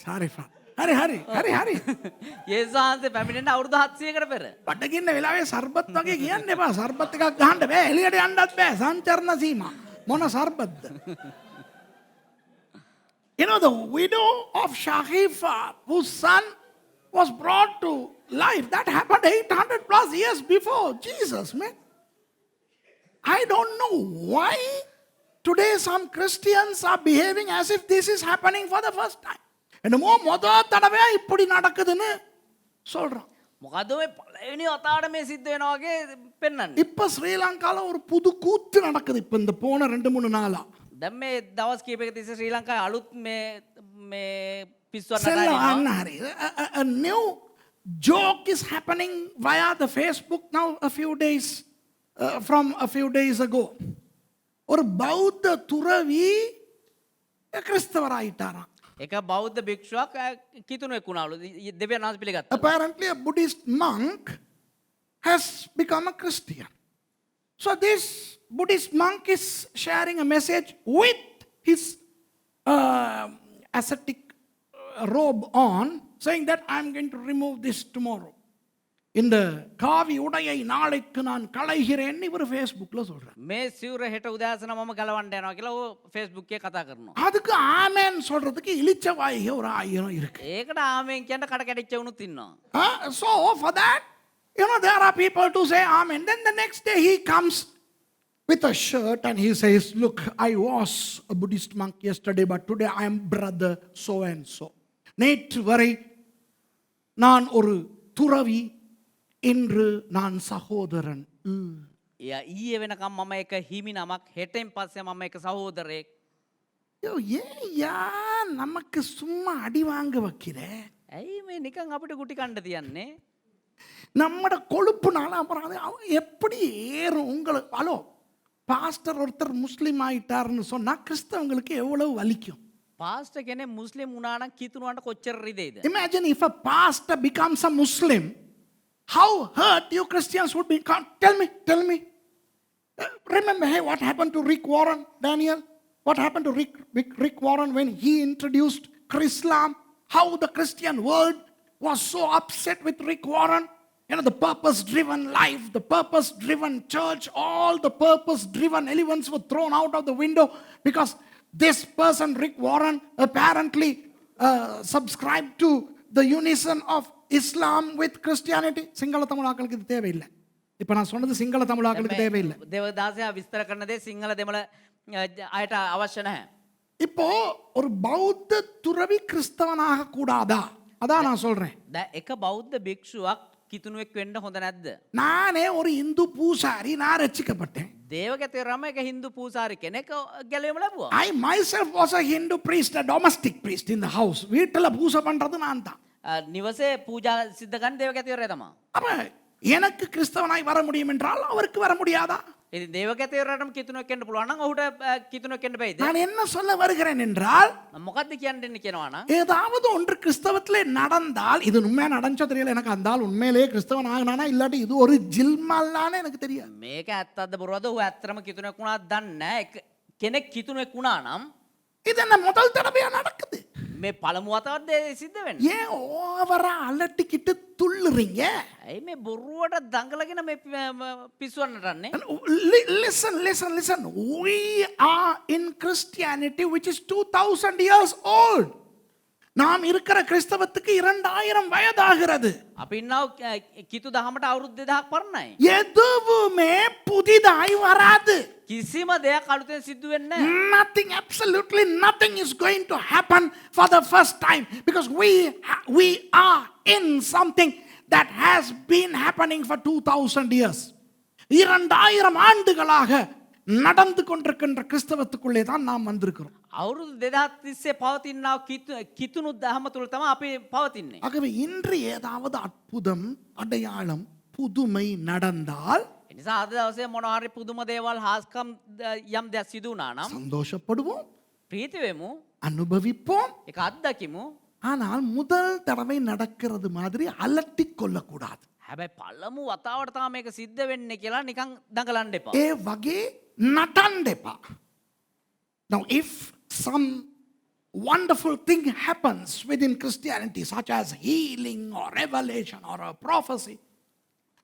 ಸಾರಿ ಫಾ ಹರಿ ಹರಿ ಹರಿ ಹರಿ යේසුහන්සේ පැමිණෙන්න අවුරුදු 700කට පෙර. බඩගින්න වෙලාවේ සර්බත් වගේ කියන්න එපා. සර්බත් එකක් ගහන්න බෑ, එළියට යන්නත් බෑ. සංචරණ සීමා මොන සර්බත්ද? You know the widow of Shahifat, whose son was brought to life, that happened 800 plus years before Jesus, man. I don't know why today some Christians are behaving as if this is happening for the first time. என்னமோ முத தடவையா இப்படி நடக்குதுன்னு சொல்றான். මොකද මේ පළවෙනි වතාවට මේ සිද්ධ වෙනවා වගේ පෙන්වන්නේ. இப்ப ஸ்ரீலங்கால ஒரு புது கூத்து நடக்குது இப்ப இந்த போன 2-3 நாளா. දැන් මේ දවස් කීපයක තිස්සේ ශ්‍රී ලංකාවේ අලුත් මේ පිස්සුවක් නටනවා. A new joke is happening via the Facebook now from a few days ago. ஒரு பௌத்த துறவி கிறிஸ்தவராயிட்டாராம். එක බෞද්ධ භික්ෂුවක් කිතුණෙක් වුණාලු. දෙවියන් වහන්සේ පිළිගත්තා. Apparently a Buddhist monk has become a Christian. So this Buddhist monk is sharing a message with his ascetic robe on, saying that I'm going to remove this tomorrow. இந்த காவி உடையை நாளைக்கு நான் களைகிறேன் இவர் ஃபேஸ்புக்ல சொல்றார். මේ සිවුර හෙට උදෑසන මම ගලවන්න යනවා කියලා ਉਹ Facebook එකේ කතා කරනවා. அதுக்கு ஆமென் சொல்றதுக்கு இளிச்ச வாய்க ஒரு 1000 இருக்கு. ඒකට ආමෙන් කියන්න කඩ කැඩිච්ච උනුත් ඉන්නවා. So for that, you know, there are people to say amen. Then the next day he comes with a shirt and he says, look, I was a Buddhist monk yesterday, but today I am brother so and so. நேற்று வரை நான் ஒரு துறவி, இன்று நான் சகோதரன். ඊයේ වෙනකම් මම එක හිමි නමක්, හෙටෙන් පස්සේ මම එක සහෝදරයෙක්. ஏன் நமக்கு சும்மா அடி வாங்க வைக்கிற? ඇයි මේ නිකන් අපිට ගුටි කණ්ඩ තියන්නේ? நம்மட கொழுப்புனால அப்புறம் அது எப்படி ஏறும் உங்களுக்கு? ஹலோ, பாஸ்டர் ஒருத்தர் முஸ்லீம் ஆயிட்டாருன்னு சொன்னா கிறிஸ்தவங்களுக்கு எவ்வளவு வலிக்கும்? පාස්ටර් කෙනෙක් මුස්ලිම් වුණා නම් කිතුණාට කොච්චර රිදෙයිද? Imagine if a pastor becomes a Muslim, how hurt you Christians would be. Tell me. Remember, hey, what happened to Rick Warren, Daniel? What happened to Rick Warren when he introduced Chrislam? How the Christian world was so upset with Rick Warren. You know, the purpose-driven life, the purpose-driven church, all the purpose-driven elements were thrown out of the window because this person, Rick Warren, apparently subscribed to the unison of Islam with Christianity. Sinhala தமிழாக்களுக்கு இது தேவையில்லை. இப்போ நான் சொன்னது சிங்கள தமிழாக்களுக்கு தேவையில்லை. දේවදාසයා විස්තර කරන දේ සිංහල දෙමළ අයට අවශ්‍ය නැහැ. இப்போ ஒரு பௌத்த துறவி கிறிஸ்தவனாக கூடாதா? அதான் நான் சொல்றேன். එක බෞද්ධ භික්ෂුවක් කිතුණුවෙක් වෙන්න හොඳ නැද්ද? நானே ஒரு இந்து பூசாரி, நான் ரட்சிக்கப்பட்டேன். දේවගතේරම එක හින්දු පූසාරි කෙනෙක් ගැලවීම ලැබුවා. I myself was a Hindu priest, a domestic priest in the house. வீட்டில் பூசை பண்றது நான் தான். නිවසේ පූජා සිද්ධ ගන්න දේවගතේරය තමයි. அப்ப எனக்கு கிறிஸ்தவனாய் வர முடியும் என்றால் அவருக்கு வர முடியாதா? ඉතින් දේවගතේවරටම කිතුණෙක් වෙන්න පුළුවන් නම් ඔහුට කිතුණෙක් වෙන්න බැයිද? நான் என்ன சொல்ல வருகிறேன் என்றால், මොකද්ද කියන්න කියනවා නම් ஏதாவது ஒன்று கிறிஸ்தவத்திலே நடந்தால், இது உண்மையா நடந்துச்சோ தெரியல, எனக்கு அந்த ஆள் உண்மையிலேயே கிறிஸ்தவன் ஆகினானா இல்லாட்டி இது ஒரு ஜில்மால்னானே எனக்கு தெரியாது. මේක ඇත්තක්ද බොරුවද? ඔහු ඇත්තටම කිතුණෙක් වුණාද දන්නේ නැහැ. කෙනෙක් කිතුණෙක් වුණා නම් இது என்ன முதல் தடவையா நடக்குது? මේ පළමු වතාවට සිද්ධ වෙන්නේ. ஏன் ஓவரா அலட்டிக்கிட்டு துள்ளுறீங்க? ඇයි මේ බොරුවට දඟලගෙන මේ පිස්සුවන්නට යන්නේ? Listen. We are in Christianity which is 2000 years old. நாம் இருக்கிற கிறிஸ்தவத்துக்கு 2000 வயதாகிறது. අපි ඉන්නව කිතු දහමට අවුරුදු 2000ක් පරණයි. எதுவுமே புதிதாய் வராது. කිසිම දෙයක් අලුතෙන් සිද්ධ වෙන්නේ නැහැ. Nothing, absolutely nothing is going to happen for the first time because we are in something that has been happening for 2000 years. 2000 ஆண்டுகளாக நடந்து கொண்டிருக்கின்ற கிறிஸ்தவத்துக்குள்ளே தான் நாம் வந்திருக்கிறோம். අවුරුදු 2000 තිස්සේ පවතිනා කිතුණු දහම තුල තමයි අපි පවතින්නේ. ஆகவே இன்று ஏதாவது அற்புதம், அடையாளம், புதுமை நடந்தால் ඒ නිසා අද දවසේ මොනවා හරි පුදුම දේවල් හාස්කම් යම් දෙයක් සිදු වුණා නම් சந்தோஷப்படுவோம், ප්‍රීති වෙමු, அனுபவிப்போம். ඒක අත්දකිමු. ஆனால் முதல் தடவை நடக்கிறது மாதிரி அலட்டிக் கொள்ளக்கூடாது. හැබැයි පළමු වතාවට තමයි මේක සිද්ධ වෙන්නේ කියලා නිකන් දඟලන්න එපා. ඒ වගේ නටන්න එපා. Now if some wonderful thing happens within Christianity such as healing or revelation or a prophecy,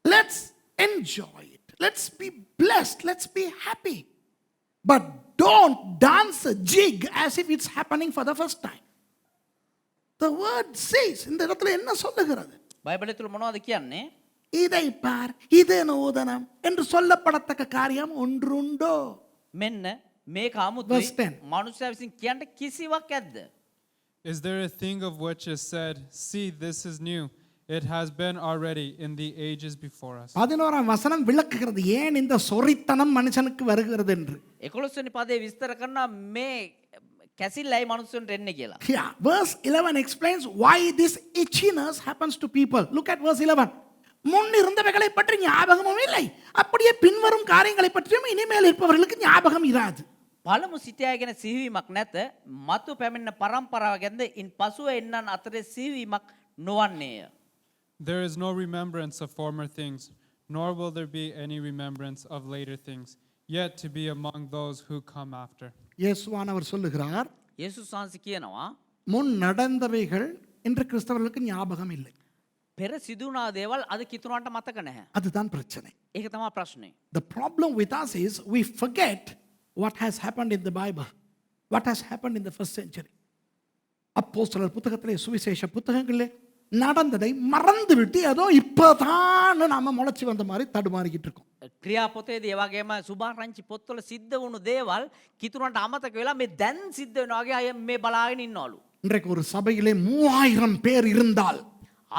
let's enjoy it. Let's be blessed. Let's be happy. But don't dance a jig as if it's happening for the first time. The word says, இந்த இடத்துல என்ன சொல்லுகிறது? බයිබලය තුල මොනවද කියන්නේ? இதை பார், இது நூதனம் என்று சொல்லப்படத்தக்க காரியம் ஒன்றுண்டோ? මෙන්න මේක අමුතුයි. Verse 10. මනුෂ්‍යයා විසින් කියන්න කිසිවක් ඇද්ද? Is there a thing of which is said, see, this is new? It has been already in the ages before us. 11ஆம் வசனம் விளக்குகிறது ஏன் இந்த சொறித்தனம் மனுஷனுக்கு வருகிறது என்று. 11 වෙනි පදේ විස්තර කරනවා මේ කැසිල්ලයි මනුස්සයන්ට එන්නේ කියලා. Yeah, verse 11 explains why this itchiness happens to people. Look at verse 11. முன் இருந்தவைகளை பற்றி ஞாபகமும் இல்லை, அப்படியே பின்வரும் காரியங்களை பற்றியும் இனிமேல் இருப்பவர்களுக்கு ஞாபகம் இராது. පළමු සිටියා ගැන සිහිවීමක් නැත, මතු පැමිණෙන පරම්පරාව ගැනද ඉන් පසුව එන්නන් අතරේ සිහිවීමක් නොවන්නේය. There is no remembrance of former things, nor will there be any remembrance of later things, yet to be among those who come after. இயேசுவானவர் சொல்லுகிறார், යේසුස් වහන්සේ කියනවා முன் நடந்தவைகள் இன்று கிறிஸ்தவர்களுக்கு ஞாபகம் இல்லை. පෙර සිදු වුණා දේවල් අද කිතුණාට මතක නැහැ. அதுதான் பிரச்சனை. ඒක තමයි ප්‍රශ්නේ. The problem with us is we forget what has happened in the Bible, what has happened in the first century. அப்போஸ்தலர் புத்தகத்திலே, சுவிசேஷ புத்தகங்களிலே நடந்ததை மறந்து விட்டு ஏதோ இப்பதான் நாம முளைச்சி வந்த மாதிரி தடுமாறிக்கிட்டு இருக்கோம். ක්‍රියා පොතේදී ඒ වගේම සුභාරංචි පොත්වල සිද්ධ වුණු දේවල් කිතුණාට අමතක වෙලා මේ දැන් සිද්ධ වෙනවා වගේ අය මේ බලාගෙන ඉන්නවලු. இன்றைக்கு ஒரு சபையிலே 3000 பேர் இருந்தால்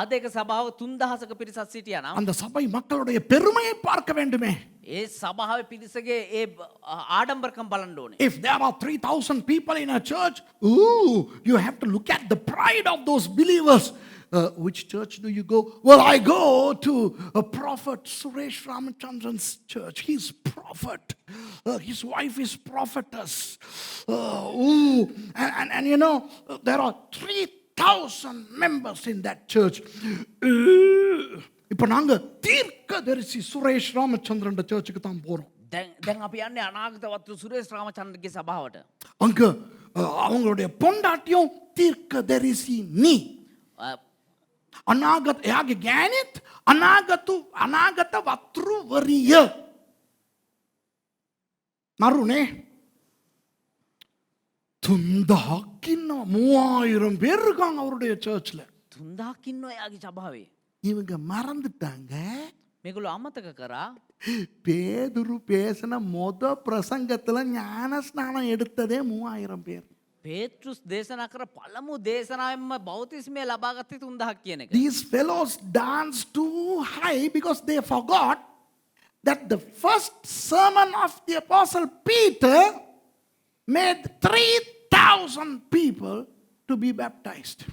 අද එක සභාවක 3000ක පිරිසක් සිටියා නම් அந்த சபை மக்களுடைய பெருமையை பார்க்க வேண்டுமே. ඒ සභාවේ පිරිසගේ ඒ ආඩම්බරකම් බලන්න ඕනේ. If there are 3000 people in a church, ooh, you have to look at the pride of those believers. Which church do you go? Well, I go to a prophet Suresh Ramachandran's church. He's prophet. His wife is prophetess. And you know, there are 3000 members in that church. இப்போ நாங்க தீர்க்கதரிசி சுரேஷ் ராமச்சந்திரன் சர்ச்சுக்கு தான் போறோம். දැන් අපි යන්නේ අනාගතවත් සුරේෂ් රාමචන්ද්‍රගේ සභාවට. அங்க அவங்களுடைய பொண்டாட்டியும் தீர்க்கதரிசி நீ. අනාගත එයාගේ ගෑණිත් අනාගත වතුරුවරිය. මරුනේ 3000ක් ඉන්නවා, 3000 பேர் இருக்காங்க அவருடைய சர்ச்ல. 3000ක් ඉන්නවා එයාගේ සභාවේ. இவங்க மறந்துட்டாங்க, මේගොල්ලෝ අමතක කරා பேதுரு பேசின பிரசங்கத்துல ஞான ஸ்நானம் எடுத்ததே 3000 பேர். පේතෘස් දේශනා කර පළමු දේශනාවෙන්ම බෞතිස්මය ලබාගත්තේ 3000ක් කියන එක. These fellows danced too high because they forgot that the first sermon of the apostle Peter made 3000 people to be baptized.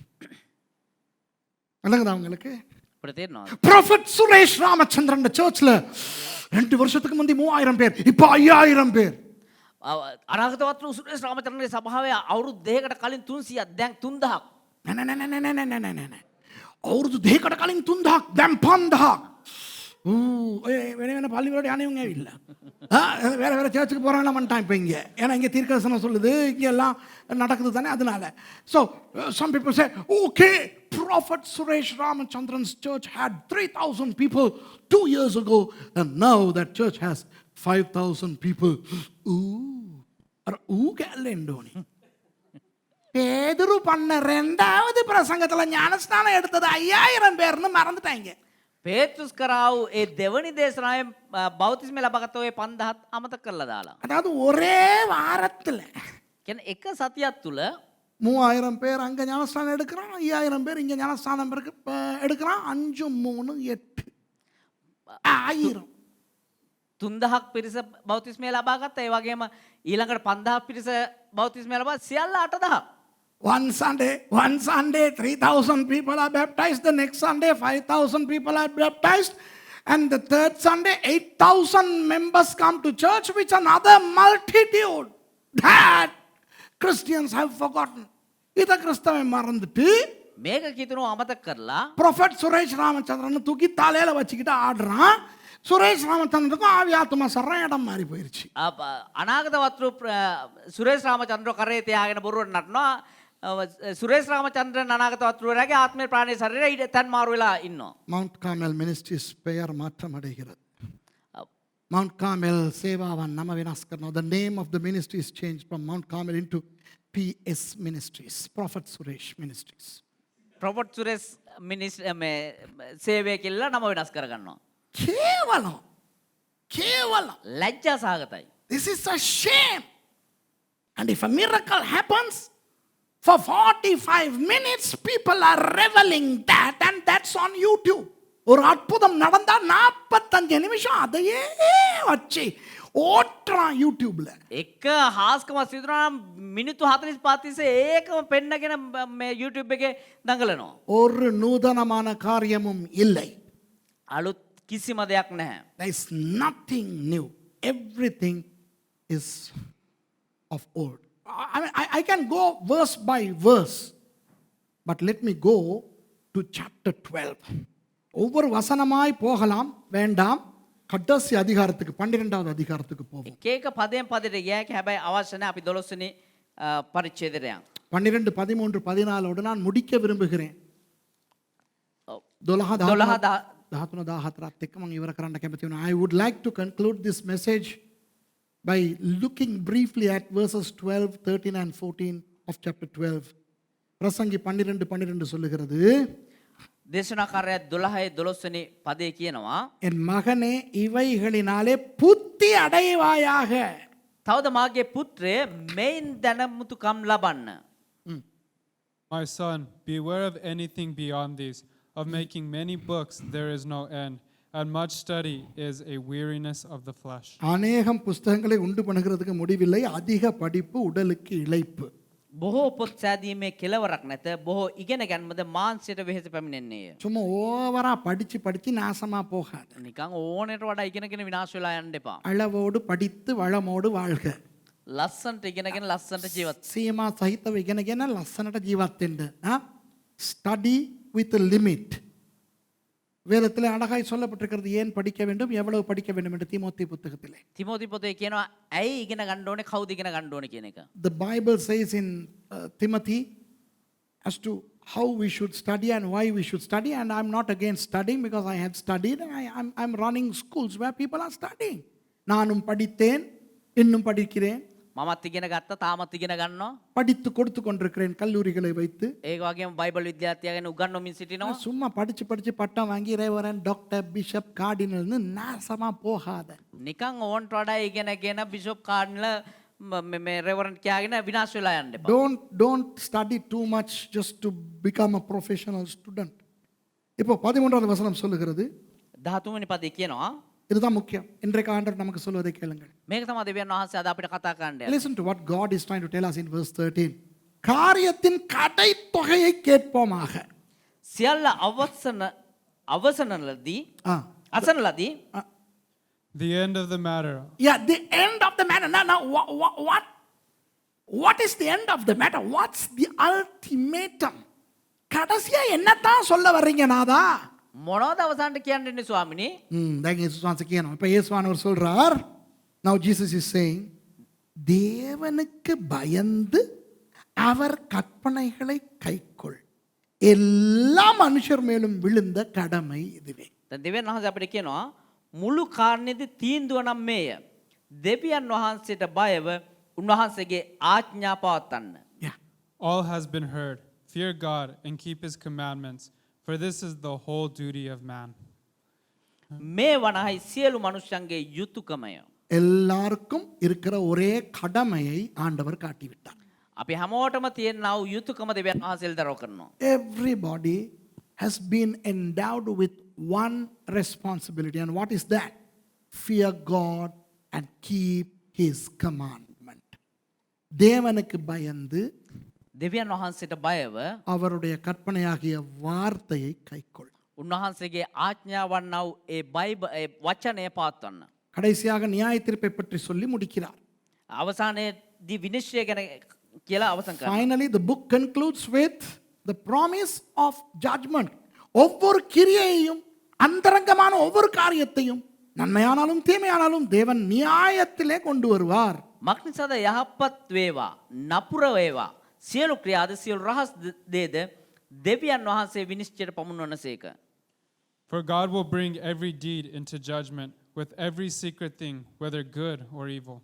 விளங்குதா உங்களுக்கு? අපිට තේරෙනවද? Prophet சுரேஷ் ராமச்சந்திரன் சர்ச்ல 2 வருஷத்துக்கு முந்தி 3000 பேர் இப்போ 5000 பேர். අනාගතවත් වූ සුරේෂ් රාමචන්ද්‍රගේ සභාවේ අවුරුදු 2කට කලින් 300ක් දැන් 3000ක්. නෑ. අවුරුදු 2කට කලින් 3000ක් දැන් 5000ක්. වෙන பள்ளி வர யானையும் இல்லை. வேற வேற சர்ச்சுக்கு போகிறாங்க வந்துட்டான் இப்போ இங்கே. ஏன்னா இங்கே தீர்க்கதரிசனம் சொல்லுது, இங்கே எல்லாம் நடக்குது தானே, அதனால. So some people say, okay, Prophet Suresh Ramachandran's church had 3,000 people 2 years ago, and now that church has 5,000 people. கேள்வி பேதுரு பண்ண 2வது பிரசங்கத்துல ஞானஸ்நானம் எடுத்தது 5000 பேர்னு மறந்துட்டாங்க. පේතුස් කරා වූ ඒ දෙවනි දේශනාවෙන් බෞතිස්මය ලබාගත් ඔය 5000ත් අමතක කරලා දාලා. அதாவது ஒரே வாரத்துல කියන්නේ එක සතියක් තුල 3000 பேர் அங்க ஞானஸ்நானம் எடுக்கிறான், 5000 பேர் இங்க ஞானஸ்நானம் எடுக்கிறான். 5 3 8 1000. 3000ක් පිරිස බෞතිස්මය ලබා ගත්තා. ඒ වගේම ඊළඟට 5000ක් පිරිස බෞතිස්මය ලබා සියල්ල 8000. One Sunday 3,000 people are baptized. The next Sunday 5,000 people are baptized. And the third Sunday 8,000 members come to church, which another multitude that Christians have forgotten. இத கிறிஸ்தவ மறந்துட்டு මේක කිතුණු අමතක කරලා Prophet சுரேஷ் ராமச்சந்திரன் தூக்கி தலையில வச்சுக்கிட்டு ஆடுறான். சுரேஷ் ராமச்சந்திரனுக்கும் ஆவியாத்மா சர்ற இடம் மாறி போயிருச்சு. අනාගතවත් වූ සුරේෂ් රාමචන්ද්‍ර කරේ තියාගෙන බොරුවට නටනවා. සුරේෂ් රාමචන්ද්‍රන් අනාගතවත් වූරගේ ආත්මේ ප්‍රාණයේ ශරීරය තැන් මාරු වෙලා ඉන්නවා. Mount Carmel Ministries பெயர் மாற்றம் அடைகிறது. Mount Carmel சேவாவான் நாம வினாஸ் කරනවා. The name of the ministry is changed from Mount Carmel into PS Ministries, Prophet Suresh Ministries. Prophet Suresh ministry සේවය කියලා නම වෙනස් කරගන්නවා. கேவலம். ලැජ්ජා සහගතයි. This is a shame. And if a miracle happens, for 45 minutes people are reveling that, and that's on YouTube. ஒரு அற்புதம் நடந்தா 45 நிமிஷம் அதையே வச்சு ஓட்டுறான் யூடியூப்ல. එක හාස්කමක් සිදුනා නම් මිනිත්තු 45 තිස්සේ ඒකම පෙන්නගෙන මේ YouTube එකේ දඟලනවා. ஒரு நூதனமான காரியமும் இல்லை. අලුත් කිසිම දෙයක් නැහැ. There is nothing new. Everything is of old. I can go verse by verse, but let me go to chapter 12. ஒவ்வொரு வசனமாய் போகலாம் வேண்டாம். கடைசி அதிகாரத்துக்கு 12வது அதிகாரத்துக்கு போவோம். එක එක පදයෙන් පදයට ගියාක හැබැයි අවශ්‍ය නැහැ. අපි 12 වෙනි පරිච්ඡේදයට යමු. 12 13 14 நான் முடிக்க விரும்புகிறேன். 12 14 එක්ක මම ඉවර කරන්න කැමති වෙනවා. I would like to conclude this message by looking briefly at verses 12, 13 and 14 of chapter 12. பிரசங்கி 12 சொல்லுகிறது, දේශනාකාරය 12 වෙනි පදයේ කියනවා, என் மகனே இவைகளினாலே புத்தி அடைவாயாக. තවද මාගේ පුත්‍රය මෙයින් දැනමුතුකම් ලබන්න. My son, beware of anything beyond these. Of making many books there is no end, and much study is a weariness of the flesh. அநேகம் புஸ்தகங்களை உண்டு பண்ணுகிறதுக்கு முடிவில்லை. அதிக படிப்பு உடலுக்கு இளைப்பு. බොහෝ පොත් සෑදීමේ කෙලවරක් නැත. බොහෝ ඉගෙන ගැනීමද මානසික වෙහෙස පැමිණෙන්නේය. சும்மா ஓவரா படிச்சு நாசமா போகாது. නිකන් ඕනෙට වඩා ඉගෙනගෙන විනාශ වෙලා යන්න එපා. அளவோடு படித்து வளமோடு வாழ்க. ලස්සනට ඉගෙනගෙන ලස්සනට ජීවත්. සීමා සහිතව ඉගෙනගෙන ලස්සනට ජීවත් වෙන්න. Study with a limit. வேதத்தில் அழகாய் சொல்லப்பட்டிருக்கிறது ஏன் படிக்க வேண்டும், எவ்வளவு படிக்க வேண்டும் என்று தீமோத்தேயு புத்தகத்திலே. තිමෝති පොතේ කියනවා ඇයි ඉගෙන ගන්න ඕනේ, කවුද ඉගෙන ගන්න ඕනේ කියන එක. The Bible says in Timothy as to how we should study and why we should study, and I'm not against studying because I have studied and I'm running schools where people are studying. நானும் படித்தேன், இன்னும் படிக்கிறேன். මමත් ඉගෙන ගත්තා, තාමත් ඉගෙන ගන්නවා. படித்து கொடுத்து கொண்டிருக்கிறேன் கல்லூரிகளை வைத்து. ඒක වගේම බයිබල් විද්‍යාර්ථියාගෙන උගන්වමින් සිටිනවා. சும்மா படிச்சு பட்டம் வாங்கி ரேவரன் டாக்டர் பிஷப் கார்டினல்னு நாசமா போகாத. නිකන් ඕන්ට වඩා ඉගෙනගෙන බිෂොප් කාඩ්නල් මේ රෙවරන්ට් කියාගෙන විනාශ වෙලා යන්න එපා. Don't study too much just to become a professional student. இப்போ 13வது வசனம் சொல்லுகிறது, 13 වෙනි පදේ කියනවා, இதுதான் முக்கியம். இன்றைக்கு ஆண்டவர் நமக்கு சொல்வதை கேளுங்கள். මේක තමයි දෙවියන් වහන්සේ අද අපිට කතා කරන්න. Listen to what God is trying to tell us in verse 13. காரியத்தின் கடை தொகையை கேட்போமாக. සියල්ල අවසනලදී Ah. අසනලදී The end of the matter. Yeah, the end of the matter. Now what is the end of the matter? What's the ultimatum? கடைசியா என்னத்தான் சொல்ல வர்றீங்க நாதா? මොනවද අවසානට කියන්නේ ස්වාමිනේ? දැන් යේසුස් වහන්සේ කියනවා. இப்ப இயேசுவானவர் சொல்றார். Now Jesus is saying, தேவனுக்கு பயந்து அவர் கற்பனைகளை கைக்கொள். எல்லா மனுஷர் மேலும் விழுந்த கடமை இதுவே. දැන් දෙවියන් වහන්සේ අපිට කියනවා මුළු කාරණේදී තීන්දුව නම් මේය. දෙවියන් වහන්සේට බයව උන්වහන්සේගේ ආඥා පවත්වන්න. Yeah. All has been heard. Fear God and keep his commandments, for this is the whole duty of man. මේ වනහයි සියලු මනුෂ්‍යයන්ගේ යුතුයකමය. எல்லாருக்கும் இருக்கிற ஒரே கடமையை ஆண்டவர் காட்டிவிட்டார். අපි හැමෝටම තියෙනා වූ යුතුයකම දෙවියන් වහන්සේ දරව කරනවා. Everybody has been endowed with one responsibility. And what is that? Fear God and keep his commandment. தேவனுக்கு பயந்து දෙවියන් වහන්සේට බයව அவருடைய கற்பனையாகிய வார்த்தையை கைக்கொள். උන්වහන්සේගේ ආඥාවන් වූ ඒ වචනය පවත්වන්න. கடைசியாக நியாய தீர்ப்பை பற்றி சொல்லி முடிக்கிறார். අවසානයේදී විනිශ්චය ගැන කියලා අවසන් කරනවා. Finally, the book concludes with the promise of judgment. ஒவ்வொரு கிரியையையும் அந்தரங்கமான ஒவ்வொரு காரியத்தையும் நன்மையானாலும் தீமையானாலும் தேவன் நியாயத்திலே கொண்டு வருவார். මක්නිසාද යහපත් වේවා නපුර වේවා සියලු ක්‍රියාද සියලු රහස් දේද දෙවියන් වහන්සේ විනිශ්චයට පමුණවනසේක. For God will bring every deed into judgment with every secret thing, whether good or evil.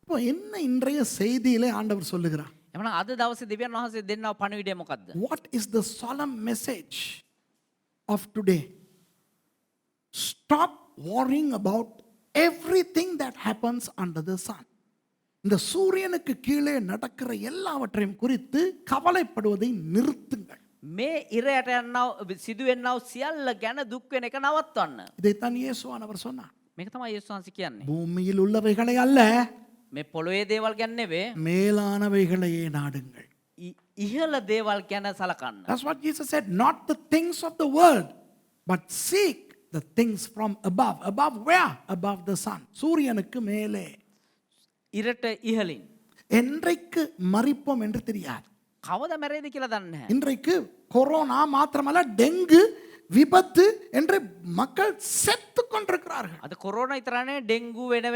இப்போ என்ன இன்றைய செய்தியிலே ஆண்டவர் சொல்லுகிறார்? එමනම් අද දවසේ දෙවියන් වහන්සේ දෙන්නව පණිවිඩය මොකද්ද? What is the solemn message of today? Stop worrying about everything that happens under the sun. இந்த சூரியனுக்கு கீழே நடக்கிற எல்லாவற்றையும் குறித்து கவலைப்படுவதை நிறுத்துங்கள். මේ ඉරයට යන්නව සිදුවෙන්නව සියල්ල ගැන දුක් වෙන එක නවත්වන්න. இதைத்தான் இயேசுவானவர் சொன்னார். මේක තමයි යේසුස් වහන්සේ කියන්නේ. பூமியில் உள்ளவைகளை அல்ல, මේ පොළොවේ දේවල් ගැන නෙවෙයි மேலானவைகளையே நாடுங்கள். ඉහළ දේවල් ගැන සලකන්න. That's what Jesus said. Not the things of the world, but seek the things from above. Above where? Above the sun. சூரியனுக்கு மேலே. ඉරට ඉහළින්. என்றைக்கு மறிப்போம் என்று தெரியாது. කවද මැරෙයිද කියලා දන්නේ නැහැ. இன்றைக்கு கொரோனா மாத்திரமல்ல, டெங்கு விபத்து என்று மக்கள் செத்து கொண்டிருக்கிறார்கள். අද කොරෝනා විතරනේ ඩෙන්ගු වෙන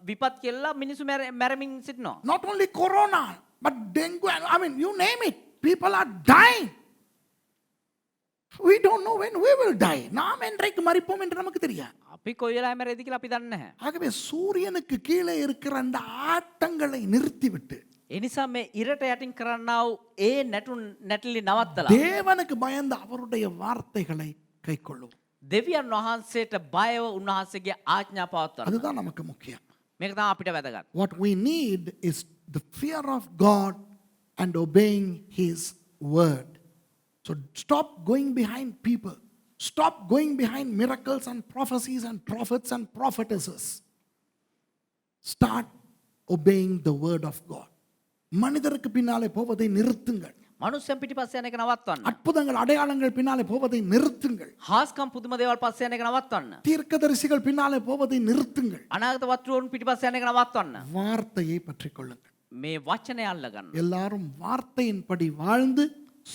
විපත් කියලා මිනිස්සු මැරමින් සිටිනවා. Not only corona, but dengue, I mean, you name it. People are dying. We don't know when we will die. நாம் என்றைக்கு மறிப்போம் என்று நமக்கு தெரியாது. අපි කොයි වෙලාවෙ මැරෙයිද කියලා අපි දන්නේ නැහැ. ஆகவே சூரியனுக்கு கீழே இருக்கிற அந்த ஆட்டங்களை நிறுத்திவிட்டு ඒ නිසා මේ ඉරට යටින් කරන්නා වූ ඒ නැටලි නවත්තලා தேவனுக்கு பயந்து அவருடைய வார்த்தைகளை கைக்கொள்ளும். දෙවියන් වහන්සේට බයව උන්වහන්සේගේ ආඥා පවත්වන්න. அதுதான் நமக்கு முக்கியம். මේක තමයි අපිට වැදගත්. What we need is the fear of God and obeying his word. So stop going behind people. Stop going behind miracles and prophecies and prophets and prophetesses. Start obeying the word of God. மனிதருக்கு பின்னாலே போவதை நிறுத்துங்கள். මනුස්සයන් පිටිපස්සේ යන එක නවත්තන්න. அற்புதங்கள் அடையாளங்கள் பின்னாலே போவதை நிறுத்துங்கள். හාස්කම් පුදුම දේවල් පස්සේ යන එක நවත්තන්න. தீர்க்கதரிசிகள் பின்னாலே போவதை நிறுத்துங்கள். අනාගත වස්තුන් පිටිපස්සේ යන එක නවත්තන්න. வார்த்தையை பற்றிக் கொள்ளுங்கள். මේ වචනය අල්ලගන්න. எல்லாரும் வார்த்தையின்படி வாழ்ந்து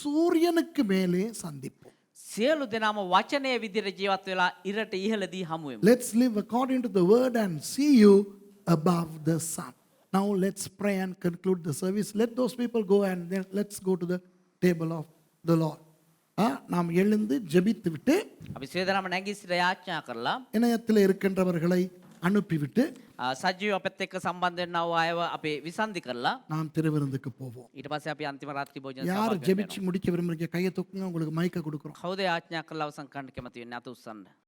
சூரியனுக்கு மேலே சந்திப்போம். සියලු දෙනාම වචනය විදිහට ජීවත් වෙලා ඉරට ඉහළදී හමු වෙමු. Let's live according to the word and see you above the sun. Now let's pray and conclude the service. Let those people go and then let's go to the table of the Lord. நாம் எழுந்து ஜெபித்து விட்டு අපි සියලු දෙනාම නැගී සිට යාඥා කරලා இணையத்தில் இருக்கின்றவர்களை அனுப்பிவிட்டு සජීව අපත් එක්ක සම්බන්ධ වෙනා වූ අයව අපි විසන්ධි කරලා நாம் திருவிருந்துக்கு போவோம். ඊට පස්සේ අපි අන්තිම රාත්‍රී භෝජන யார் සභාවට ஜெபிச்சு முடிக்க விரும்புறீங்க கையை தூக்குங்க, உங்களுக்கு மைக்க கொடுக்குறோம். කවුද යාඥා කරලා අවසන් කරන්න කැමති වෙන්නේ අත උස්සන්න.